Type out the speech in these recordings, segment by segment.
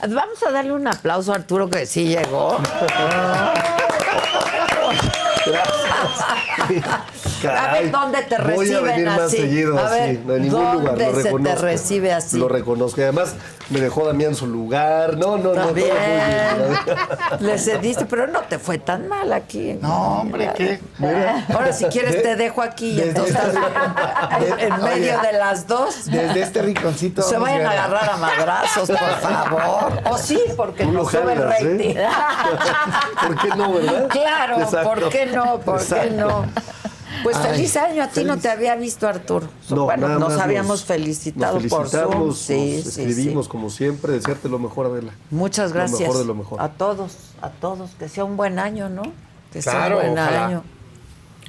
Vamos a darle un aplauso a Arturo que sí llegó. Caray, a ver, ¿dónde te reciben voy a venir más así? seguido A ver, así. No, en ningún lugar. ¿dónde Lo se reconozco. te recibe así? Lo reconozco. Y además me dejó Damián su lugar. No, todo muy bien. Le cediste, pero no te fue tan mal aquí. No, hombre, ¿qué? Mira. Ahora, si quieres, te dejo aquí y entonces en medio de las dos. Desde este rinconcito. Se vamos vayan a ver. agarrar a madrazos, por favor. O sí, porque Tú no lo sube el jalas, rating. ¿eh? ¿Por qué no, verdad? Claro, Exacto. ¿por qué no? ¿Por qué Exacto. no? Pues Ay, feliz año, a ti no feliz. te había visto, Arturo. No, bueno, nada nos más habíamos felicitado nos por Zoom. nos escribimos como siempre, desearte lo mejor, Adela. Muchas gracias. Lo mejor de lo mejor. A todos, que sea un buen año, ¿no? Que sea Claro, un buen ojalá. año.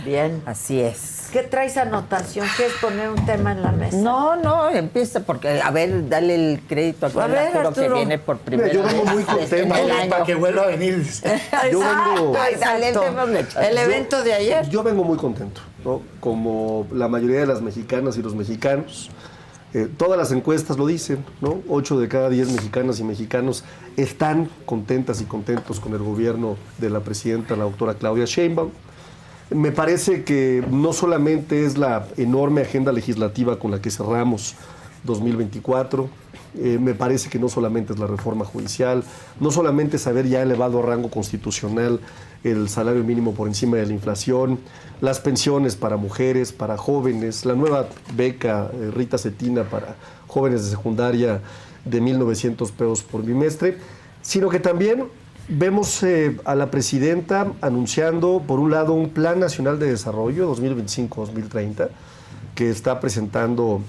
Bien. Así es. ¿Qué traes anotación? ¿Quieres poner un tema en la mesa? No, empieza porque, a ver, dale el crédito a ver, Arturo que Arturo. viene por primera Mira, yo vez. vengo muy contento. en el año. Para que vuelva a venir. Yo vengo- Dale, Exacto. démosle chance. El evento de ayer. Yo vengo muy contento, ¿no? Como la mayoría de las mexicanas y los mexicanos. Todas las encuestas lo dicen, ¿no? 8 de cada 10 mexicanas y mexicanos están contentas y contentos con el gobierno de la presidenta, la doctora Claudia Sheinbaum. Me parece que no solamente es la enorme agenda legislativa con la que cerramos 2024, me parece que no solamente es la reforma judicial, no solamente es haber ya elevado a rango constitucional el salario mínimo por encima de la inflación, las pensiones para mujeres, para jóvenes, la nueva beca Rita Cetina para jóvenes de secundaria de 1,900 pesos por bimestre, sino que también vemos a la presidenta anunciando, por un lado, un Plan Nacional de Desarrollo 2025-2030, que está presentando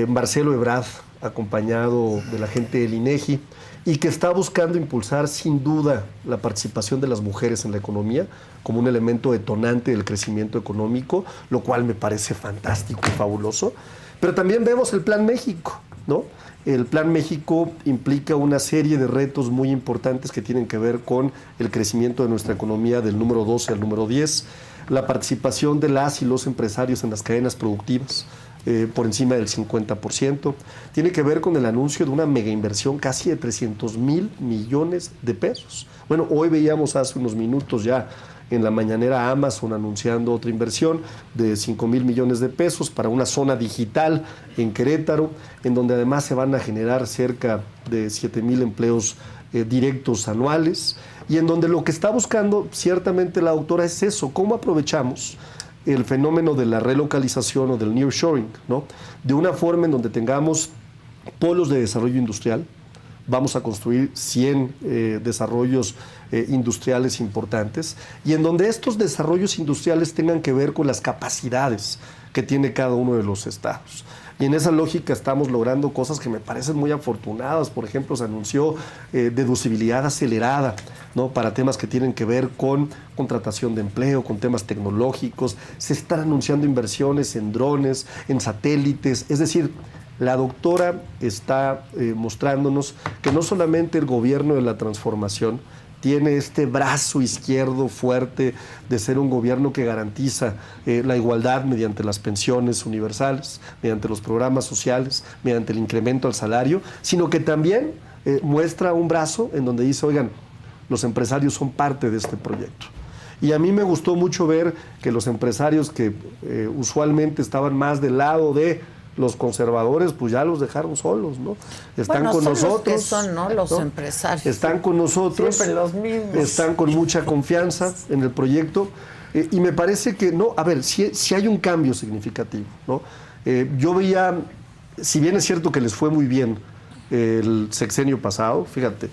Marcelo Ebrard, acompañado de la gente del INEGI, y que está buscando impulsar, sin duda, la participación de las mujeres en la economía como un elemento detonante del crecimiento económico, lo cual me parece fantástico y fabuloso. Pero también vemos el Plan México, ¿no? El Plan México implica una serie de retos muy importantes que tienen que ver con el crecimiento de nuestra economía del número 12 al número 10, la participación de las y los empresarios en las cadenas productivas por encima del 50%. Tiene que ver con el anuncio de una mega inversión casi de 300,000 millones de pesos. Bueno, hoy veíamos hace unos minutos ya en la mañanera Amazon anunciando otra inversión de 5,000 millones de pesos para una zona digital en Querétaro, en donde además se van a generar cerca de 7,000 empleos directos anuales, y en donde lo que está buscando ciertamente la doctora es eso, cómo aprovechamos el fenómeno de la relocalización o del nearshoring, ¿no? De una forma en donde tengamos polos de desarrollo industrial. Vamos a construir 100 desarrollos industriales importantes, y en donde estos desarrollos industriales tengan que ver con las capacidades que tiene cada uno de los estados. Y en esa lógica estamos logrando cosas que me parecen muy afortunadas. Por ejemplo, se anunció deducibilidad acelerada, ¿no? Para temas que tienen que ver con contratación de empleo, con temas tecnológicos. Se están anunciando inversiones en drones, en satélites. Es decir, la doctora está mostrándonos que no solamente el gobierno de la transformación tiene este brazo izquierdo fuerte de ser un gobierno que garantiza la igualdad mediante las pensiones universales, mediante los programas sociales, mediante el incremento al salario, sino que también muestra un brazo en donde dice, oigan, los empresarios son parte de este proyecto. Y a mí me gustó mucho ver que los empresarios que usualmente estaban más del lado de los conservadores, pues ya los dejaron solos, ¿no? Están con son nosotros. Los que son, ¿no? Los empresarios. Están con nosotros. Siempre los mismos. Están con mucha confianza en el proyecto. Y me parece que, no, a ver, si hay un cambio significativo, ¿no? Yo veía, si bien es cierto que les fue muy bien el sexenio pasado, fíjate,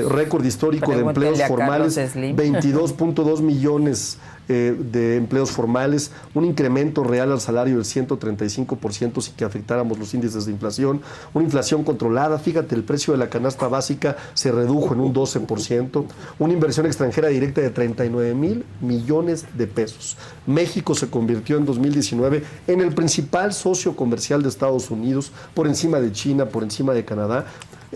récord histórico de empleos formales, 22.2 millones de empleos formales, un incremento real al salario del 135% sin que afectáramos los índices de inflación, una inflación controlada, fíjate, el precio de la canasta básica se redujo en un 12%, una inversión extranjera directa de 39,000 millones de pesos. México se convirtió en 2019 en el principal socio comercial de Estados Unidos, por encima de China, por encima de Canadá.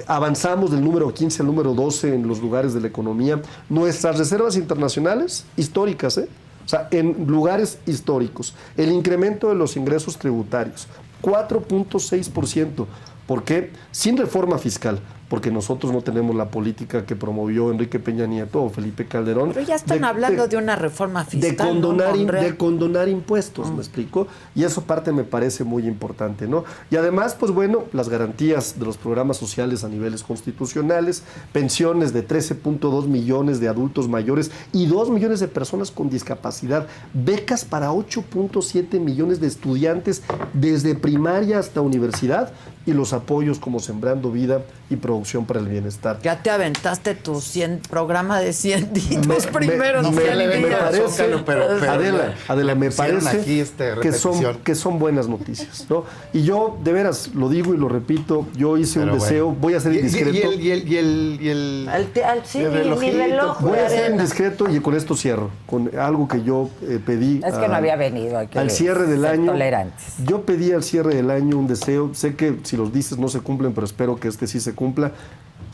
Avanzamos del número 15 al número 12 en los lugares de la economía. Nuestras reservas internacionales, históricas, o sea, en lugares históricos. El incremento de los ingresos tributarios, 4.6%, ¿Por qué? Sin reforma fiscal, porque nosotros no tenemos la política que promovió Enrique Peña Nieto o Felipe Calderón. Pero ya están hablando de una reforma fiscal. De condonar impuestos, ¿me explico? Y eso parte me parece muy importante, ¿no? Y además, pues bueno, las garantías de los programas sociales a niveles constitucionales, pensiones de 13.2 millones de adultos mayores y 2 millones de personas con discapacidad, becas para 8.7 millones de estudiantes desde primaria hasta universidad, y los apoyos como Sembrando Vida y Producción para el Bienestar. Ya te aventaste tu programa de 100 ditos primeros me 100 días. parece, Zócalo, pero Adela, me pusieron parece aquí, que son buenas noticias, ¿no? Y yo, de veras, lo digo y lo repito, yo hice un deseo, voy a ser indiscreto. Y el Sí, el mi relojito. reloj. Voy a ser arena. indiscreto y con esto cierro, con algo que yo pedí. Es que no había venido. Hay que al cierre del ser año. tolerantes. Yo pedí al cierre del año un deseo, sé que si los dices no se cumplen, pero espero que este sí se cumpla,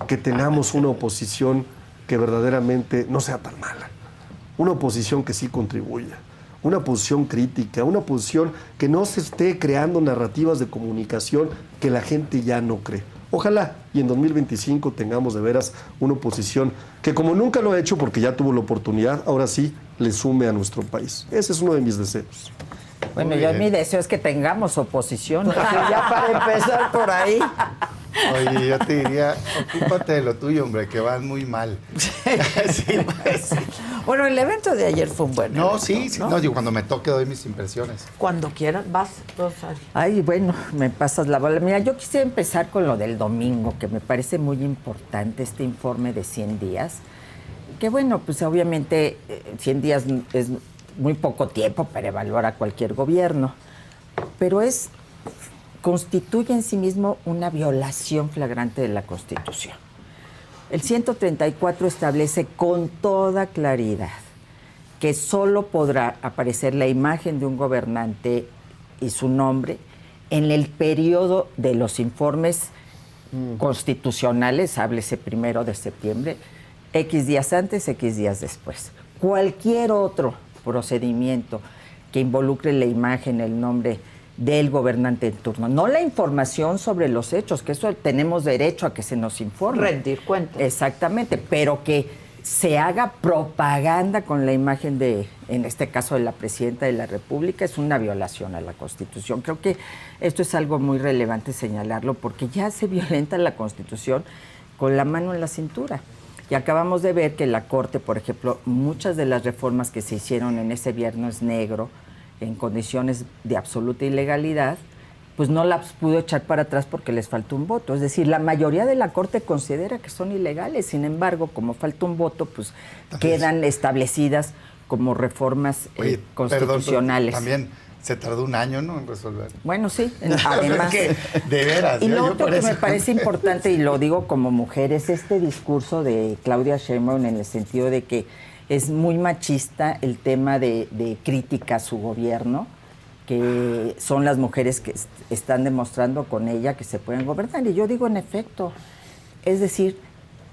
que tengamos una oposición que verdaderamente no sea tan mala, una oposición que sí contribuya, una oposición crítica, una oposición que no se esté creando narrativas de comunicación que la gente ya no cree. Ojalá y en 2025 tengamos de veras una oposición que, como nunca lo ha hecho porque ya tuvo la oportunidad, ahora sí le sume a nuestro país. Ese es uno de mis deseos. Bueno, yo mi deseo es que tengamos oposición. Ya para empezar por ahí. Oye, yo te diría, ocúpate de lo tuyo, hombre, que vas muy mal. Sí, pues. Bueno, el evento de ayer fue un buen No, evento, sí, ¿no? no, yo cuando me toque doy mis impresiones. Cuando quieras, vas, Rosario. Ay, bueno, me pasas la bola. Mira, yo quisiera empezar con lo del domingo, que me parece muy importante, este informe de 100 días. Que bueno, pues obviamente 100 días es muy poco tiempo para evaluar a cualquier gobierno, pero constituye en sí mismo una violación flagrante de la Constitución. El 134 establece con toda claridad que solo podrá aparecer la imagen de un gobernante y su nombre en el periodo de los informes constitucionales, háblese 1 de septiembre, X días antes, X días después. Cualquier otro procedimiento que involucre la imagen, el nombre del gobernante en turno, no la información sobre los hechos, que eso tenemos derecho a que se nos informe. Rendir cuentas. Exactamente, pero que se haga propaganda con la imagen de, en este caso, de la presidenta de la República, es una violación a la Constitución. Creo que esto es algo muy relevante señalarlo, porque ya se violenta la Constitución con la mano en la cintura. Y acabamos de ver que la Corte, por ejemplo, muchas de las reformas que se hicieron en ese Viernes Negro, en condiciones de absoluta ilegalidad, pues no las pudo echar para atrás porque les faltó un voto. Es decir, la mayoría de la Corte considera que son ilegales. Sin embargo, como falta un voto, pues quedan establecidas como reformas Perdón, constitucionales. también se tardó un año, ¿no?, en resolver. Bueno, sí, además. Es que, de veras. Y yo lo otro por que eso- me parece importante, y lo digo como mujer, es este discurso de Claudia Sheinbaum en el sentido de que es muy machista el tema de crítica a su gobierno, que son las mujeres que están demostrando con ella que se pueden gobernar. Y yo digo, en efecto, es decir,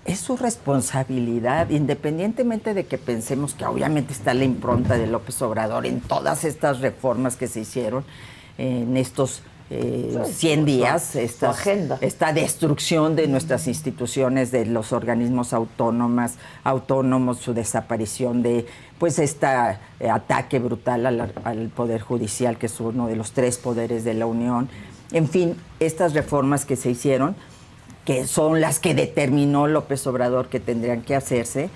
es su responsabilidad, independientemente de que pensemos que obviamente está la impronta de López Obrador en todas estas reformas que se hicieron en estos 100 días, esta destrucción de nuestras instituciones, de los organismos autónomos, su desaparición, de pues este ataque brutal al Poder Judicial, que es uno de los 3 poderes de la Unión. En fin, estas reformas que se hicieron, que son las que determinó López Obrador que tendrían que hacerse,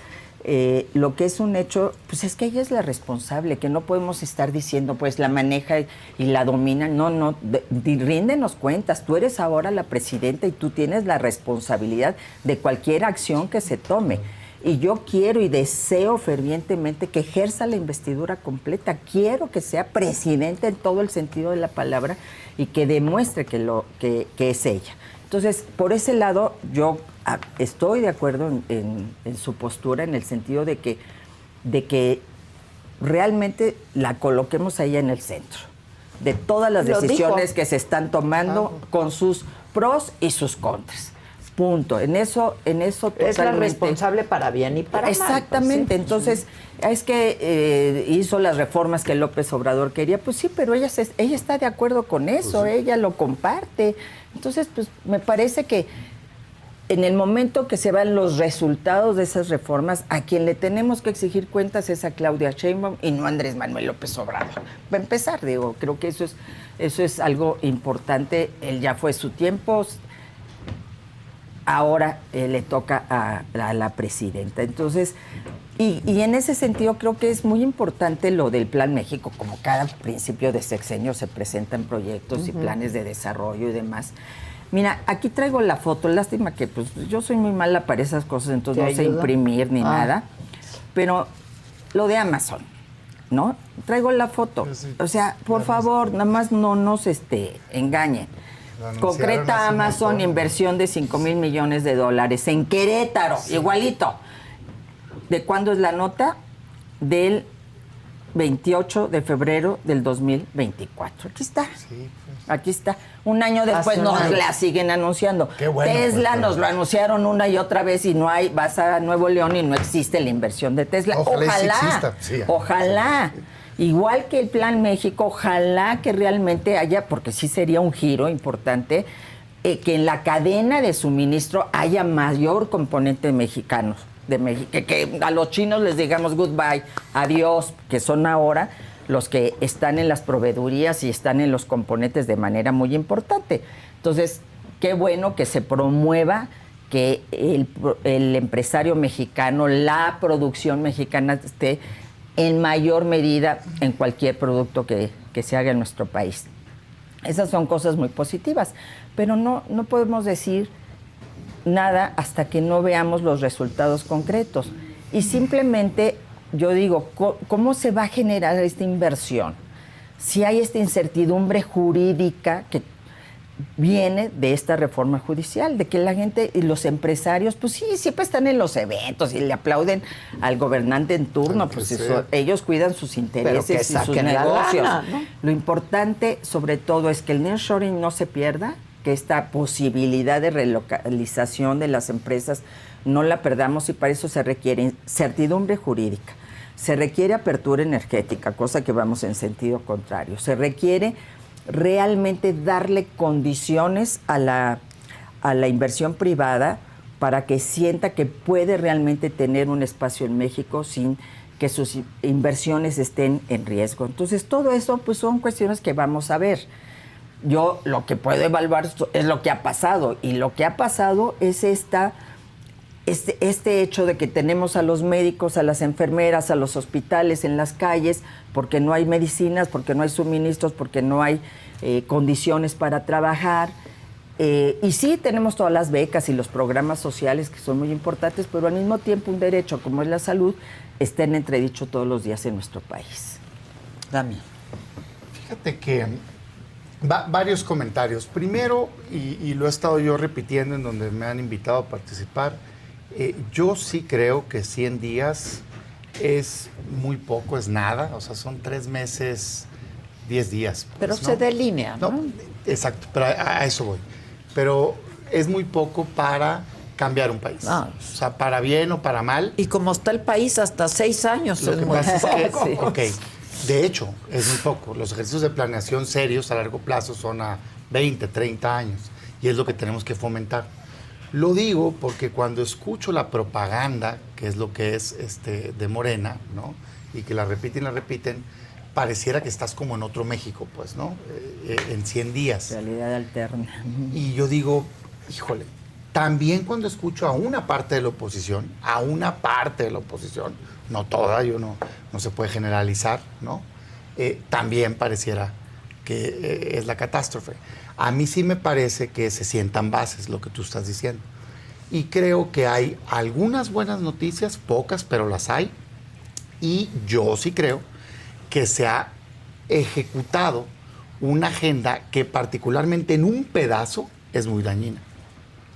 lo que es un hecho, pues es que ella es la responsable, que no podemos estar diciendo, pues la maneja y la domina. No, ríndenos cuentas, tú eres ahora la presidenta y tú tienes la responsabilidad de cualquier acción que se tome. Y yo quiero y deseo fervientemente que ejerza la investidura completa. Quiero que sea presidenta en todo el sentido de la palabra y que demuestre que es ella. Entonces, por ese lado, yo estoy de acuerdo en su postura, en el sentido de que realmente la coloquemos a ella en el centro de todas las decisiones que se están tomando, con sus pros y sus contras. Punto. En eso totalmente. Es la responsable para bien y para mal. Exactamente. Pues, sí. Entonces, es que hizo las reformas que López Obrador quería. Pues sí, pero ella está de acuerdo con eso, Pues sí. ella lo comparte. Entonces, pues me parece que en el momento que se van los resultados de esas reformas, a quien le tenemos que exigir cuentas es a Claudia Sheinbaum y no a Andrés Manuel López Obrador. Va a empezar, digo, creo que eso es algo importante. Él ya fue su tiempo. Ahora le toca a la presidenta. Entonces, y en ese sentido creo que es muy importante lo del Plan México, como cada principio de sexenio se presentan proyectos y planes de desarrollo y demás. Mira, aquí traigo la foto, lástima que pues yo soy muy mala para esas cosas, entonces no sé imprimir ni nada, pero lo de Amazon, ¿no? Traigo la foto, o sea, por favor, nada más no nos engañen. Concreta Amazon inversión de $5,000 millones en Querétaro, igualito. ¿De cuándo es la nota? Del 28 de febrero del 2024. Aquí está. Sí, pues. Aquí está. Un año después nos la siguen anunciando. Qué bueno, Tesla pues, nos lo anunciaron una y otra vez y no hay, vas a Nuevo León y no existe la inversión de Tesla. Ojalá sí exista. Sí, ojalá. Igual que el Plan México, ojalá que realmente haya, porque sí sería un giro importante, que en la cadena de suministro haya mayor componente mexicanos. Que a los chinos les digamos goodbye, adiós, que son ahora los que están en las proveedurías y están en los componentes de manera muy importante. Entonces, qué bueno que se promueva que el empresario mexicano, la producción mexicana esté en mayor medida en cualquier producto que se haga en nuestro país. Esas son cosas muy positivas, pero no podemos decir nada hasta que no veamos los resultados concretos. Y simplemente, yo digo, ¿cómo se va a generar esta inversión? Si hay esta incertidumbre jurídica que viene de esta reforma judicial, de que la gente y los empresarios, pues sí, siempre están en los eventos y le aplauden al gobernante en turno, pues ellos cuidan sus intereses y sus negocios. Lana, ¿no? Lo importante, sobre todo, es que el nearshoring no se pierda, que esta posibilidad de relocalización de las empresas no la perdamos, y para eso se requiere certidumbre jurídica, se requiere apertura energética, cosa que vamos en sentido contrario, se requiere realmente darle condiciones a la inversión privada para que sienta que puede realmente tener un espacio en México sin que sus inversiones estén en riesgo. Entonces, todo eso pues son cuestiones que vamos a ver. Yo lo que puedo evaluar es lo que ha pasado, y lo que ha pasado es este hecho de que tenemos a los médicos, a las enfermeras, a los hospitales en las calles, porque no hay medicinas, porque no hay suministros, porque no hay condiciones para trabajar. Y sí, tenemos todas las becas y los programas sociales que son muy importantes, pero al mismo tiempo un derecho como es la salud está en entredicho todos los días en nuestro país. Damián. Fíjate que varios comentarios. Primero, y lo he estado yo repitiendo en donde me han invitado a participar, yo sí creo que 100 días es muy poco, es nada. O sea, son 3 meses, 10 días. Pues, Pero ¿no? se delinea, ¿no? Exacto, pero a eso voy. Pero es muy poco para cambiar un país. Ah. O sea, para bien o para mal. Y como está el país, hasta 6 años Lo es que muy pasa es que, poco. ok, de hecho, es muy poco. Los ejercicios de planeación serios a largo plazo son a 20, 30 años. Y es lo que tenemos que fomentar. Lo digo porque cuando escucho la propaganda, que es lo que es de Morena, ¿no? Y que la repiten, pareciera que estás como en otro México, pues, ¿no? En 100 días. Realidad alterna. Y yo digo, híjole, también cuando escucho a una parte de la oposición, no toda, no se puede generalizar, ¿no? También pareciera que es la catástrofe. A mí sí me parece que se sientan bases, lo que tú estás diciendo. Y creo que hay algunas buenas noticias, pocas, pero las hay. Y yo sí creo que se ha ejecutado una agenda que particularmente en un pedazo es muy dañina,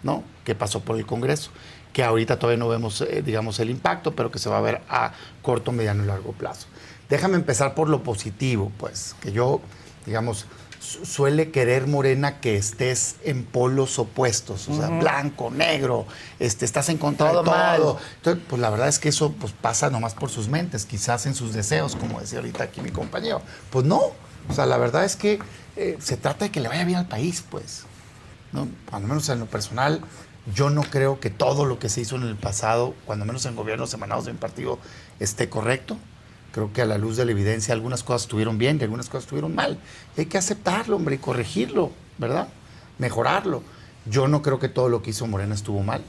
¿no? Que pasó por el Congreso, que ahorita todavía no vemos, digamos, el impacto, pero que se va a ver a corto, mediano y largo plazo. Déjame empezar por lo positivo, pues, que yo, digamos, suele querer Morena que estés en polos opuestos, o sea, blanco, negro, estás en contra Todo de todo. mal. Entonces, pues la verdad es que eso pues, pasa nomás por sus mentes, quizás en sus deseos, como decía ahorita aquí mi compañero. Pues no, o sea, la verdad es que se trata de que le vaya bien al país, pues, ¿no? Cuando menos en lo personal, yo no creo que todo lo que se hizo en el pasado, cuando menos en gobiernos emanados de mi partido, esté correcto. Creo que a la luz de la evidencia algunas cosas estuvieron bien y algunas cosas estuvieron mal. Y hay que aceptarlo, hombre, y corregirlo, ¿verdad? Mejorarlo. Yo no creo que todo lo que hizo Morena estuvo mal,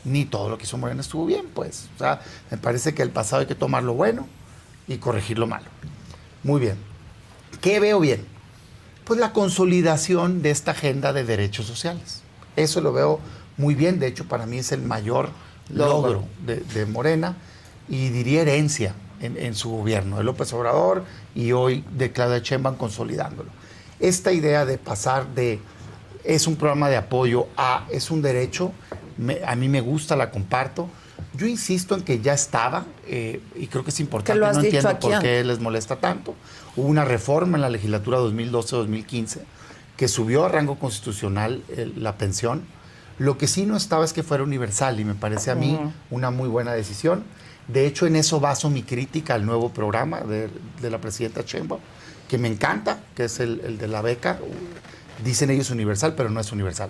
ni todo lo que hizo Morena estuvo bien, pues. O sea, me parece que el pasado hay que tomar lo bueno y corregir lo malo. Muy bien. ¿Qué veo bien? Pues la consolidación de esta agenda de derechos sociales. Eso lo veo muy bien. De hecho, para mí es el mayor logro de Morena y diría herencia en su gobierno, de López Obrador y hoy de Claudia Sheinbaum consolidándolo. Esta idea de pasar de es un programa de apoyo a es un derecho, a mí me gusta, la comparto. Yo insisto en que ya estaba y creo que es importante, lo has no dicho entiendo aquí por antes. qué les molesta tanto. Hubo una reforma en la legislatura 2012-2015 que subió a rango constitucional la pensión. Lo que sí no estaba es que fuera universal y me parece a mí una muy buena decisión. De hecho, en eso baso mi crítica al nuevo programa de la presidenta Sheinbaum, que me encanta, que es el de la beca. Dicen ellos universal, pero no es universal.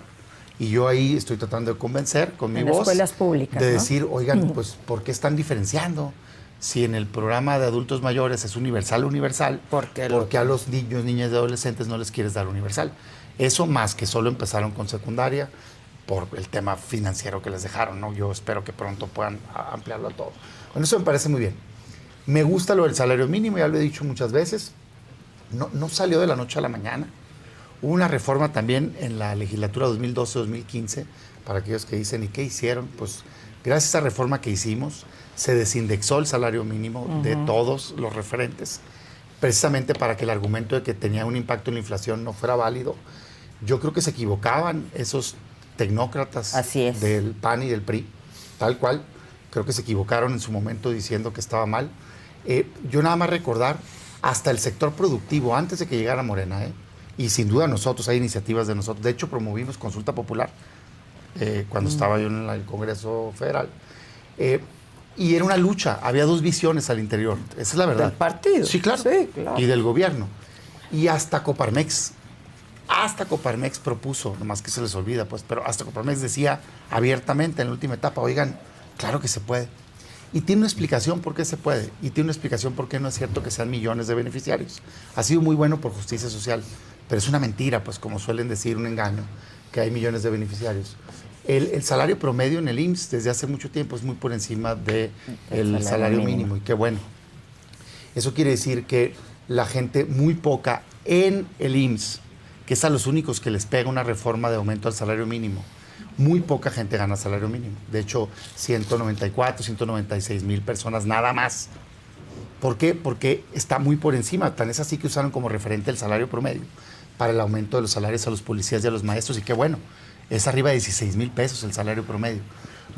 Y yo ahí estoy tratando de convencer con mi En voz. escuelas públicas, de ¿no? decir, oigan, pues, ¿por qué están diferenciando? Si en el programa de adultos mayores es universal, ¿Por qué a los niños, niñas y adolescentes no les quieres dar universal? Eso más que solo empezaron con secundaria por el tema financiero que les dejaron, ¿no? Yo espero que pronto puedan ampliarlo a todo. Bueno, eso me parece muy bien. Me gusta lo del salario mínimo, ya lo he dicho muchas veces. No salió de la noche a la mañana. Hubo una reforma también en la legislatura 2012-2015, para aquellos que dicen, ¿y qué hicieron? Pues gracias a esa reforma que hicimos, se desindexó el salario mínimo de todos los referentes, precisamente para que el argumento de que tenía un impacto en la inflación no fuera válido. Yo creo que se equivocaban esos tecnócratas Así es. del PAN y del PRI, tal cual. Creo que se equivocaron en su momento diciendo que estaba mal. Yo nada más recordar, hasta el sector productivo, antes de que llegara Morena, y sin duda nosotros, hay iniciativas de nosotros. De hecho, promovimos consulta popular cuando estaba yo en el Congreso Federal. Y era una lucha, había dos visiones al interior, esa es la verdad. ¿Del partido? Sí, claro. Sí, claro. Y del gobierno. Y hasta Coparmex propuso, nomás que se les olvida, pues, pero hasta Coparmex decía abiertamente en la última etapa, oigan, claro que se puede. Y tiene una explicación por qué se puede, y tiene una explicación por qué no es cierto que sean millones de beneficiarios. Ha sido muy bueno por justicia social, pero es una mentira, pues como suelen decir, un engaño, que hay millones de beneficiarios. El salario promedio en el IMSS desde hace mucho tiempo es muy por encima del salario mínimo, y qué bueno. Eso quiere decir que la gente muy poca en el IMSS, que es a los únicos que les pega una reforma de aumento al salario mínimo, muy poca gente gana salario mínimo. De hecho, 194, 196 mil personas nada más. ¿Por qué? Porque está muy por encima. Tan es así que usaron como referente el salario promedio para el aumento de los salarios a los policías y a los maestros. Y qué bueno, es arriba de 16 mil pesos el salario promedio.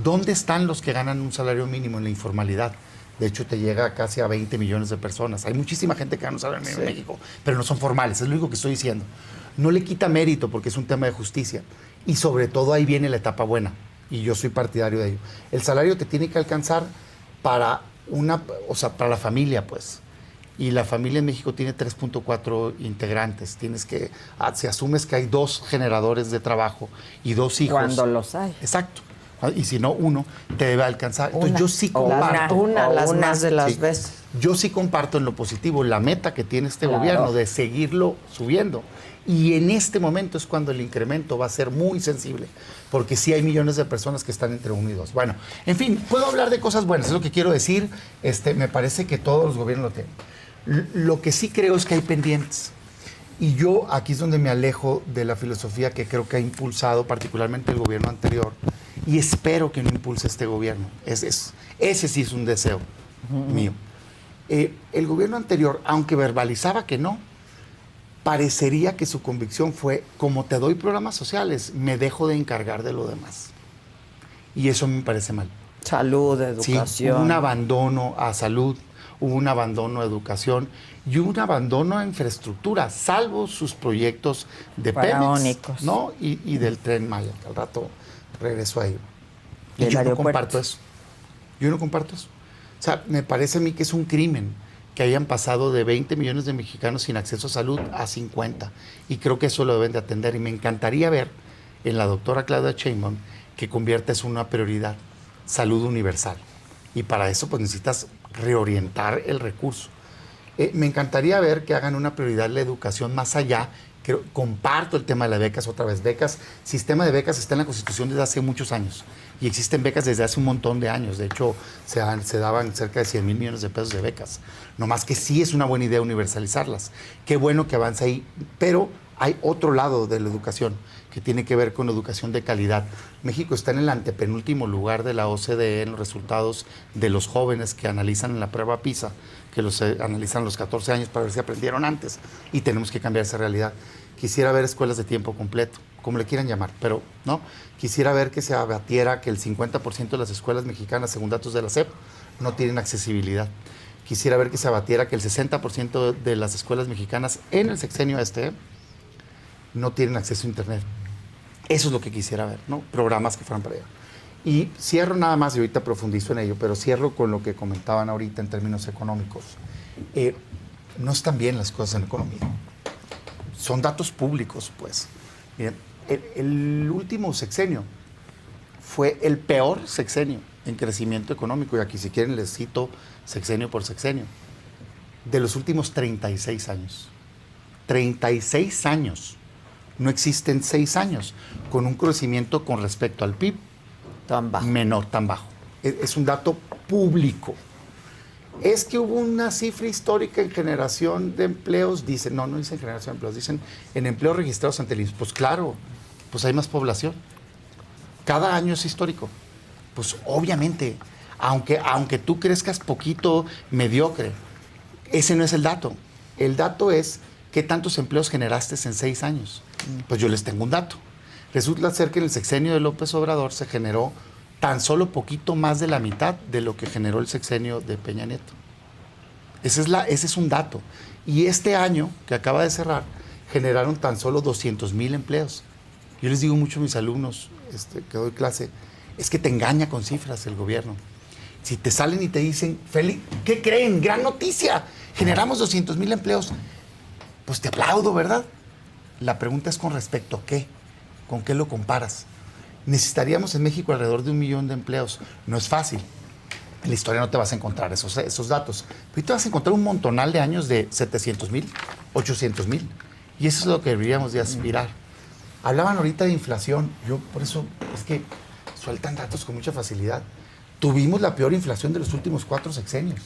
¿Dónde están los que ganan un salario mínimo en la informalidad? De hecho, te llega casi a 20 millones de personas. Hay muchísima gente que gana un salario mínimo en México, pero no son formales. Es lo único que estoy diciendo. No le quita mérito porque es un tema de justicia. Y sobre todo ahí viene la etapa buena. Y yo soy partidario de ello. El salario te tiene que alcanzar para para la familia, pues. Y la familia en México tiene 3.4 integrantes. Si asumes que hay 2 generadores de trabajo y 2 hijos. Cuando los hay. Exacto. Y si no, uno te debe alcanzar. Entonces yo sí comparto. Las más de las veces. Yo sí comparto en lo positivo la meta que tiene este Claro. gobierno de seguirlo subiendo. Y en este momento es cuando el incremento va a ser muy sensible, porque sí hay millones de personas que están entre 1 y 2. Bueno, en fin, puedo hablar de cosas buenas, es lo que quiero decir. Me parece que todos los gobiernos lo tienen. Lo que sí creo es que hay pendientes. Y yo aquí es donde me alejo de la filosofía que creo que ha impulsado particularmente el gobierno anterior, y espero que no impulse este gobierno. Ese sí es un deseo mío. El gobierno anterior, aunque verbalizaba que no, parecería que su convicción fue, como te doy programas sociales, me dejo de encargar de lo demás. Y eso me parece mal. Salud, Sí, educación. hubo un abandono a salud, hubo un abandono a educación y hubo un abandono a infraestructura, salvo sus proyectos de Pemex, Faraónicos. ¿no? Y del Tren Maya, que al rato regreso a ello. Y Del yo no aeropuerto. comparto eso. Yo no comparto eso. O sea, me parece a mí que es un crimen que hayan pasado de 20 millones de mexicanos sin acceso a salud a 50. Y creo que eso lo deben de atender. Y me encantaría ver en la doctora Claudia Sheinbaum que convierta eso en una prioridad, salud universal. Y para eso pues necesitas reorientar el recurso. Me encantaría ver que hagan una prioridad la educación más allá. Comparto el tema de las becas otra vez. Becas, sistema de becas está en la Constitución desde hace muchos años. Y existen becas desde hace un montón de años. De hecho, se daban cerca de 100 mil millones de pesos de becas. No más que sí es una buena idea universalizarlas. Qué bueno que avance ahí. Pero hay otro lado de la educación que tiene que ver con educación de calidad. México está en el antepenúltimo lugar de la OCDE en los resultados de los jóvenes que analizan en la prueba PISA, que los analizan a los 14 años para ver si aprendieron antes. Y tenemos que cambiar esa realidad. Quisiera ver escuelas de tiempo completo, como le quieran llamar, pero no. Quisiera ver que se abatiera que el 50% de las escuelas mexicanas, según datos de la SEP, no tienen accesibilidad. Quisiera ver que se abatiera que el 60% de las escuelas mexicanas en el sexenio no tienen acceso a Internet. Eso es lo que quisiera ver, ¿no? Programas que fueran para allá. Y cierro nada más, y ahorita profundizo en ello, pero cierro con lo que comentaban ahorita en términos económicos. No están bien las cosas en economía. Son datos públicos, pues. Miren, el último sexenio fue el peor sexenio en crecimiento económico, y aquí si quieren les cito sexenio por sexenio, de los últimos 36 años. 36 años. No existen 6 años con un crecimiento con respecto al PIB Tan bajo. menor, tan bajo. Es un dato público. Es que hubo una cifra histórica en generación de empleos, dicen, no dicen generación de empleos, dicen en empleos registrados ante el IMSS. Pues claro, pues hay más población. Cada año es histórico. Pues obviamente, aunque tú crezcas poquito, mediocre, ese no es el dato. El dato es qué tantos empleos generaste en 6 años. Pues yo les tengo un dato. Resulta ser que en el sexenio de López Obrador se generó tan solo poquito más de la mitad de lo que generó el sexenio de Peña Nieto. Ese es un dato. Y este año que acaba de cerrar, generaron tan solo 200,000 empleos. Yo les digo mucho a mis alumnos que doy clase, es que te engaña con cifras el gobierno. Si te salen y te dicen, Feli, ¿qué creen? Gran noticia, generamos 200,000 empleos. Pues te aplaudo, ¿verdad? La pregunta es con respecto a qué, con qué lo comparas. Necesitaríamos en México alrededor de 1 millón de empleos. No es fácil. En la historia no te vas a encontrar esos datos. Pero te vas a encontrar un montonal de años de 700,000, 800,000. Y eso es lo que deberíamos de aspirar. Hablaban ahorita de inflación. Yo, por eso, es que sueltan datos con mucha facilidad. Tuvimos la peor inflación de los últimos 4 sexenios.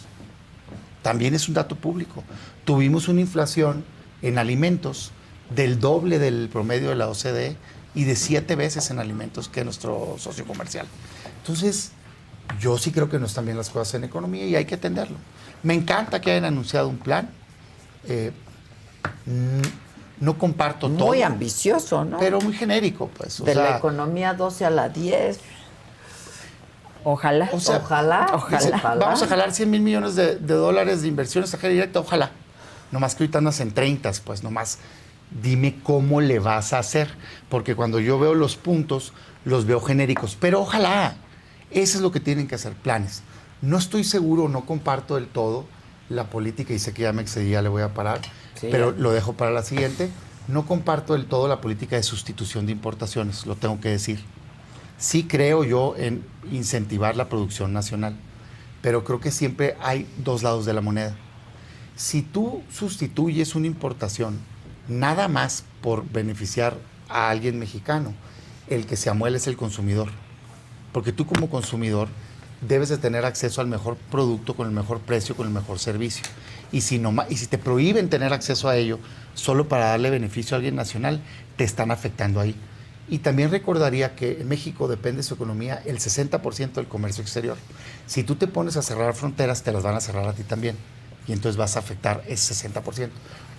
También es un dato público. Tuvimos una inflación en alimentos del doble del promedio de la OCDE y de 7 veces en alimentos que nuestro socio comercial. Entonces, yo sí creo que no están bien las cosas en economía y hay que atenderlo. Me encanta que hayan anunciado un plan. No comparto todo. Muy ambicioso, ¿no? Pero muy genérico, pues. De la economía 12 a la 10. Ojalá. O sea, Ojalá. dice, vamos a jalar 100,000 millones de dólares de inversión extranjera directa, ojalá. Nomás que ahorita andas en 30, pues nomás dime cómo le vas a hacer. Porque cuando yo veo los puntos, los veo genéricos. Pero ojalá. Eso es lo que tienen que hacer, planes. No estoy seguro, no comparto del todo la política, y sé que ya me excedí, ya le voy a parar, Sí. pero lo dejo para la siguiente. No comparto del todo la política de sustitución de importaciones, lo tengo que decir. Sí creo yo en incentivar la producción nacional, pero creo que siempre hay 2 lados de la moneda. Si tú sustituyes una importación nada más por beneficiar a alguien mexicano, el que se amuele es el consumidor. Porque tú como consumidor debes de tener acceso al mejor producto, con el mejor precio, con el mejor servicio. Y si te prohíben tener acceso a ello solo para darle beneficio a alguien nacional, te están afectando ahí. Y también recordaría que en México depende de su economía el 60% del comercio exterior. Si tú te pones a cerrar fronteras, te las van a cerrar a ti también. Y entonces vas a afectar ese 60%.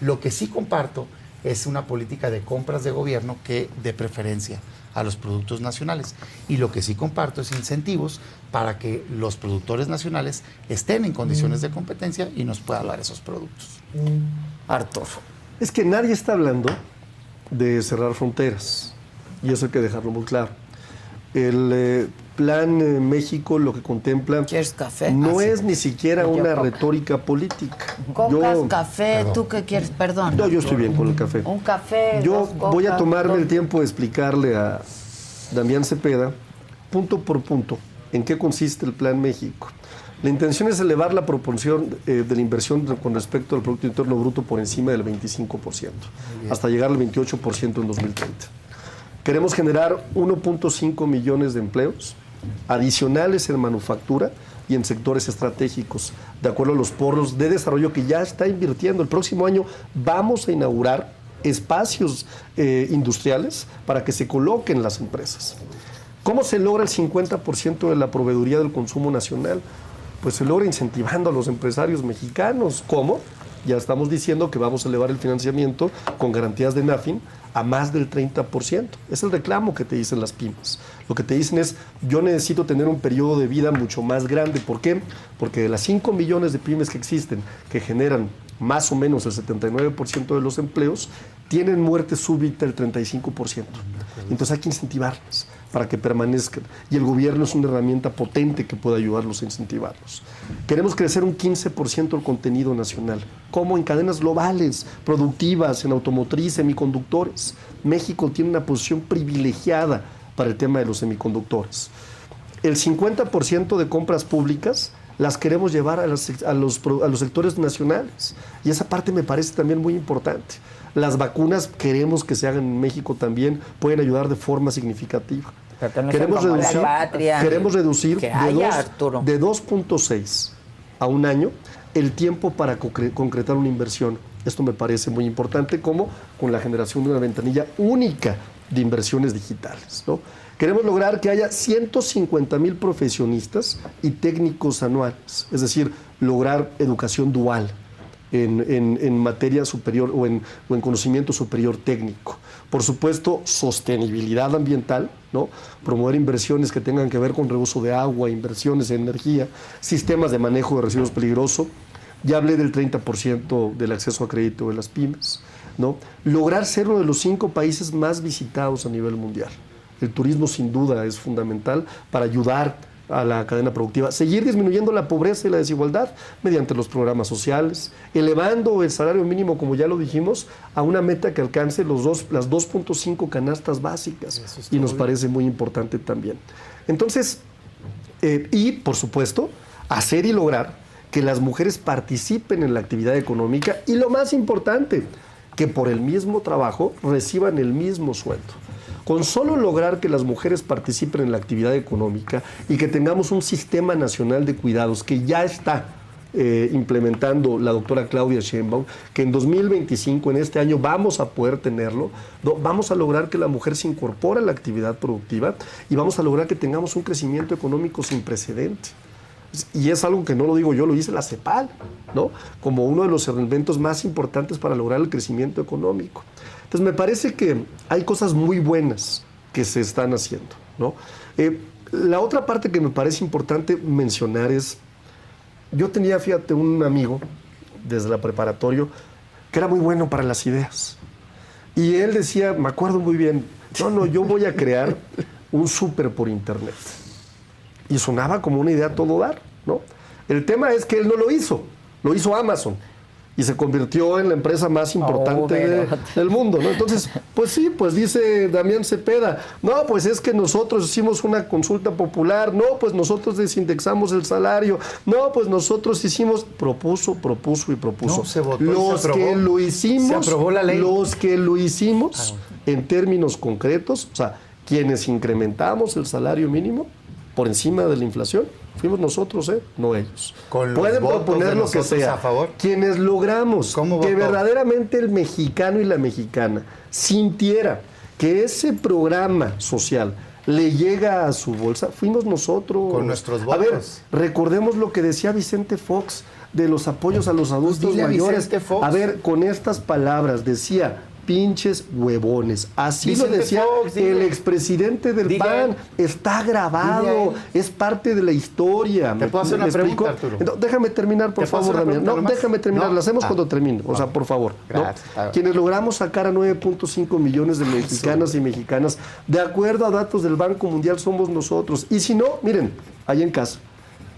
Lo que sí comparto es una política de compras de gobierno que dé preferencia a los productos nacionales. Y lo que sí comparto es incentivos para que los productores nacionales estén en condiciones de competencia y nos puedan dar esos productos. Arturo. Es que nadie está hablando de cerrar fronteras, y eso hay que dejarlo muy claro. El Plan México lo que contempla ¿Quieres café? no es ni siquiera Yo una coca. retórica política. Cocas, café, ¿tú qué quieres? Perdón. No, yo estoy bien con el café. Un café, Yo dos cocas, voy a tomarme el dos- tiempo de explicarle a Damián Cepeda, punto por punto, en qué consiste el Plan México. La intención es elevar la proporción de la inversión con respecto al Producto Interno Bruto por encima del 25%, hasta llegar al 28% en 2030. Queremos generar 1.5 millones de empleos adicionales en manufactura y en sectores estratégicos, de acuerdo a los polos de desarrollo que ya está invirtiendo. El próximo año vamos a inaugurar espacios industriales para que se coloquen las empresas. ¿Cómo se logra el 50% de la proveeduría del consumo nacional? Pues se logra incentivando a los empresarios mexicanos. ¿Cómo? Ya estamos diciendo que vamos a elevar el financiamiento con garantías de NAFIN a más del 30%. Es el reclamo que te dicen las pymes. Lo que te dicen es, yo necesito tener un periodo de vida mucho más grande. ¿Por qué? Porque de las 5 millones de pymes que existen, que generan más o menos el 79% de los empleos, tienen muerte súbita el 35%. Entonces hay que incentivarlas para que permanezcan. Y el gobierno es una herramienta potente que puede ayudarlos a incentivarlos. Queremos crecer un 15% el contenido nacional. ¿Cómo? En cadenas globales, productivas, en automotriz, semiconductores. México tiene una posición privilegiada para el tema de los semiconductores. El 50% de compras públicas las queremos llevar a los sectores nacionales. Y esa parte me parece también muy importante. Las vacunas queremos que se hagan en México también, pueden ayudar de forma significativa. Pero que no sean como la patria. Queremos reducir Que de haya, Arturo. 2.6 a un año el tiempo para concretar una inversión. Esto me parece muy importante, como con la generación de una ventanilla única de inversiones digitales, ¿no? Queremos lograr que haya 150,000 profesionistas y técnicos anuales, es decir, lograr educación dual en materia superior o en conocimiento superior técnico. Por supuesto, sostenibilidad ambiental, ¿no? Promover inversiones que tengan que ver con reuso de agua, inversiones en energía, sistemas de manejo de residuos peligrosos. Ya hablé del 30% del acceso a crédito de las pymes, ¿no? Lograr ser uno de los 5 países más visitados a nivel mundial. El turismo sin duda es fundamental para ayudar a la cadena productiva. Seguir disminuyendo la pobreza y la desigualdad mediante los programas sociales, elevando el salario mínimo, como ya lo dijimos, a una meta que alcance las 2.5 canastas básicas. Y nos parece muy importante también. Entonces, y por supuesto, hacer y lograr que las mujeres participen en la actividad económica y lo más importante, que por el mismo trabajo reciban el mismo sueldo. Con solo lograr que las mujeres participen en la actividad económica y que tengamos un sistema nacional de cuidados que ya está implementando la doctora Claudia Sheinbaum, que en 2025, en este año, vamos a poder tenerlo, vamos a lograr que la mujer se incorpore a la actividad productiva y vamos a lograr que tengamos un crecimiento económico sin precedente. Y es algo que no lo digo yo, lo dice la CEPAL, ¿no? Como uno de los elementos más importantes para lograr el crecimiento económico. Entonces, me parece que hay cosas muy buenas que se están haciendo, ¿no? La otra parte que me parece importante mencionar es, yo tenía, fíjate, un amigo desde la preparatoria que era muy bueno para las ideas. Y él decía, me acuerdo muy bien, no, yo voy a crear un súper por internet. Y sonaba como una idea a todo dar, ¿no? El tema es que él no lo hizo Amazon. Y se convirtió en la empresa más importante del mundo, ¿no? Entonces, pues sí, pues dice Damián Cepeda, no, pues es que nosotros hicimos una consulta popular, no, pues nosotros desindexamos el salario, no, pues nosotros propuso y propuso. No, se votó los y se aprobó. que lo hicimos, Se aprobó la ley. Los que lo hicimos en términos concretos, o sea, quienes incrementamos el salario mínimo por encima de la inflación, fuimos nosotros, no ellos. Con los Pueden votos proponer de lo que nosotros sea. a favor. Quienes logramos ¿Cómo que votó? verdaderamente el mexicano y la mexicana sintiera que ese programa social le llega a su bolsa, fuimos nosotros. Con nuestros A ver, votos. recordemos lo que decía Vicente Fox de los apoyos a los adultos dile a mayores. Vicente Fox. A ver, con estas palabras decía, pinches huevones. Así Vicente lo decía Fox, dile. el expresidente del Dile a PAN. él. Está grabado, Dile a él. es parte de la historia. ¿Te puedo hacer una explico? pregunta, Arturo? No, déjame terminar, por ¿Te puedo favor, hacer una Damián. pregunta No, nomás? déjame terminar, No. la hacemos cuando termine. O sea, No. por favor. ¿no? Gracias. Quienes logramos sacar a 9.5 millones de mexicanas y mexicanas, de acuerdo a datos del Banco Mundial, somos nosotros. Y si no, miren, ahí en casa,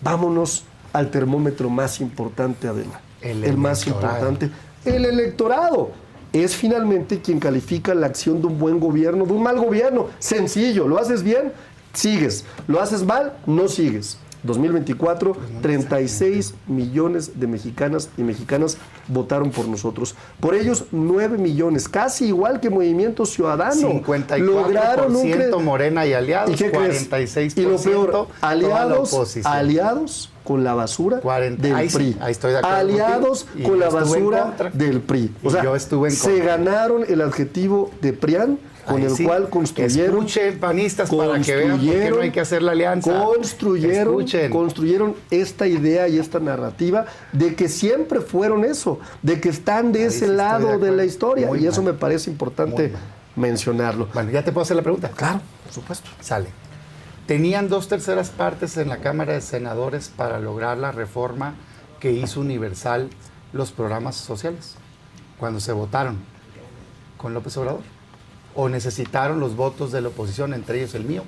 vámonos al termómetro más importante, Adela. El más electorado. importante, el electorado. Es finalmente quien califica la acción de un buen gobierno, de un mal gobierno. Sencillo, lo haces bien, sigues. Lo haces mal, no sigues. 2024, 36 millones de mexicanas y mexicanas votaron por nosotros. Por ellos, 9 millones, casi igual que Movimiento Ciudadano. 54% Morena y aliados, ¿Y qué crees? 46% Y lo peor, toda la aliados, oposición. aliados con la basura 40. del Ahí PRI. sí, ahí estoy de acuerdo Aliados contigo. Y con yo la estuve en basura contra. del PRI. Y yo estuve en se contra. ganaron el adjetivo de PRIAN con Ahí el sí. cual construyeron. Escuchen, panistas, para que vean por qué no hay que hacer la alianza. Construyeron esta idea y esta narrativa de que siempre fueron eso, de que están de Ahí ese sí estoy de lado de acuerdo. la historia. Muy Y eso mal. me parece importante Muy mal. mencionarlo. Bueno, ya te puedo hacer la pregunta. Claro, por supuesto. Sale. Tenían 2/3 partes en la Cámara de Senadores para lograr la reforma que hizo universal los programas sociales cuando se votaron con López Obrador. O necesitaron los votos de la oposición, entre ellos el mío,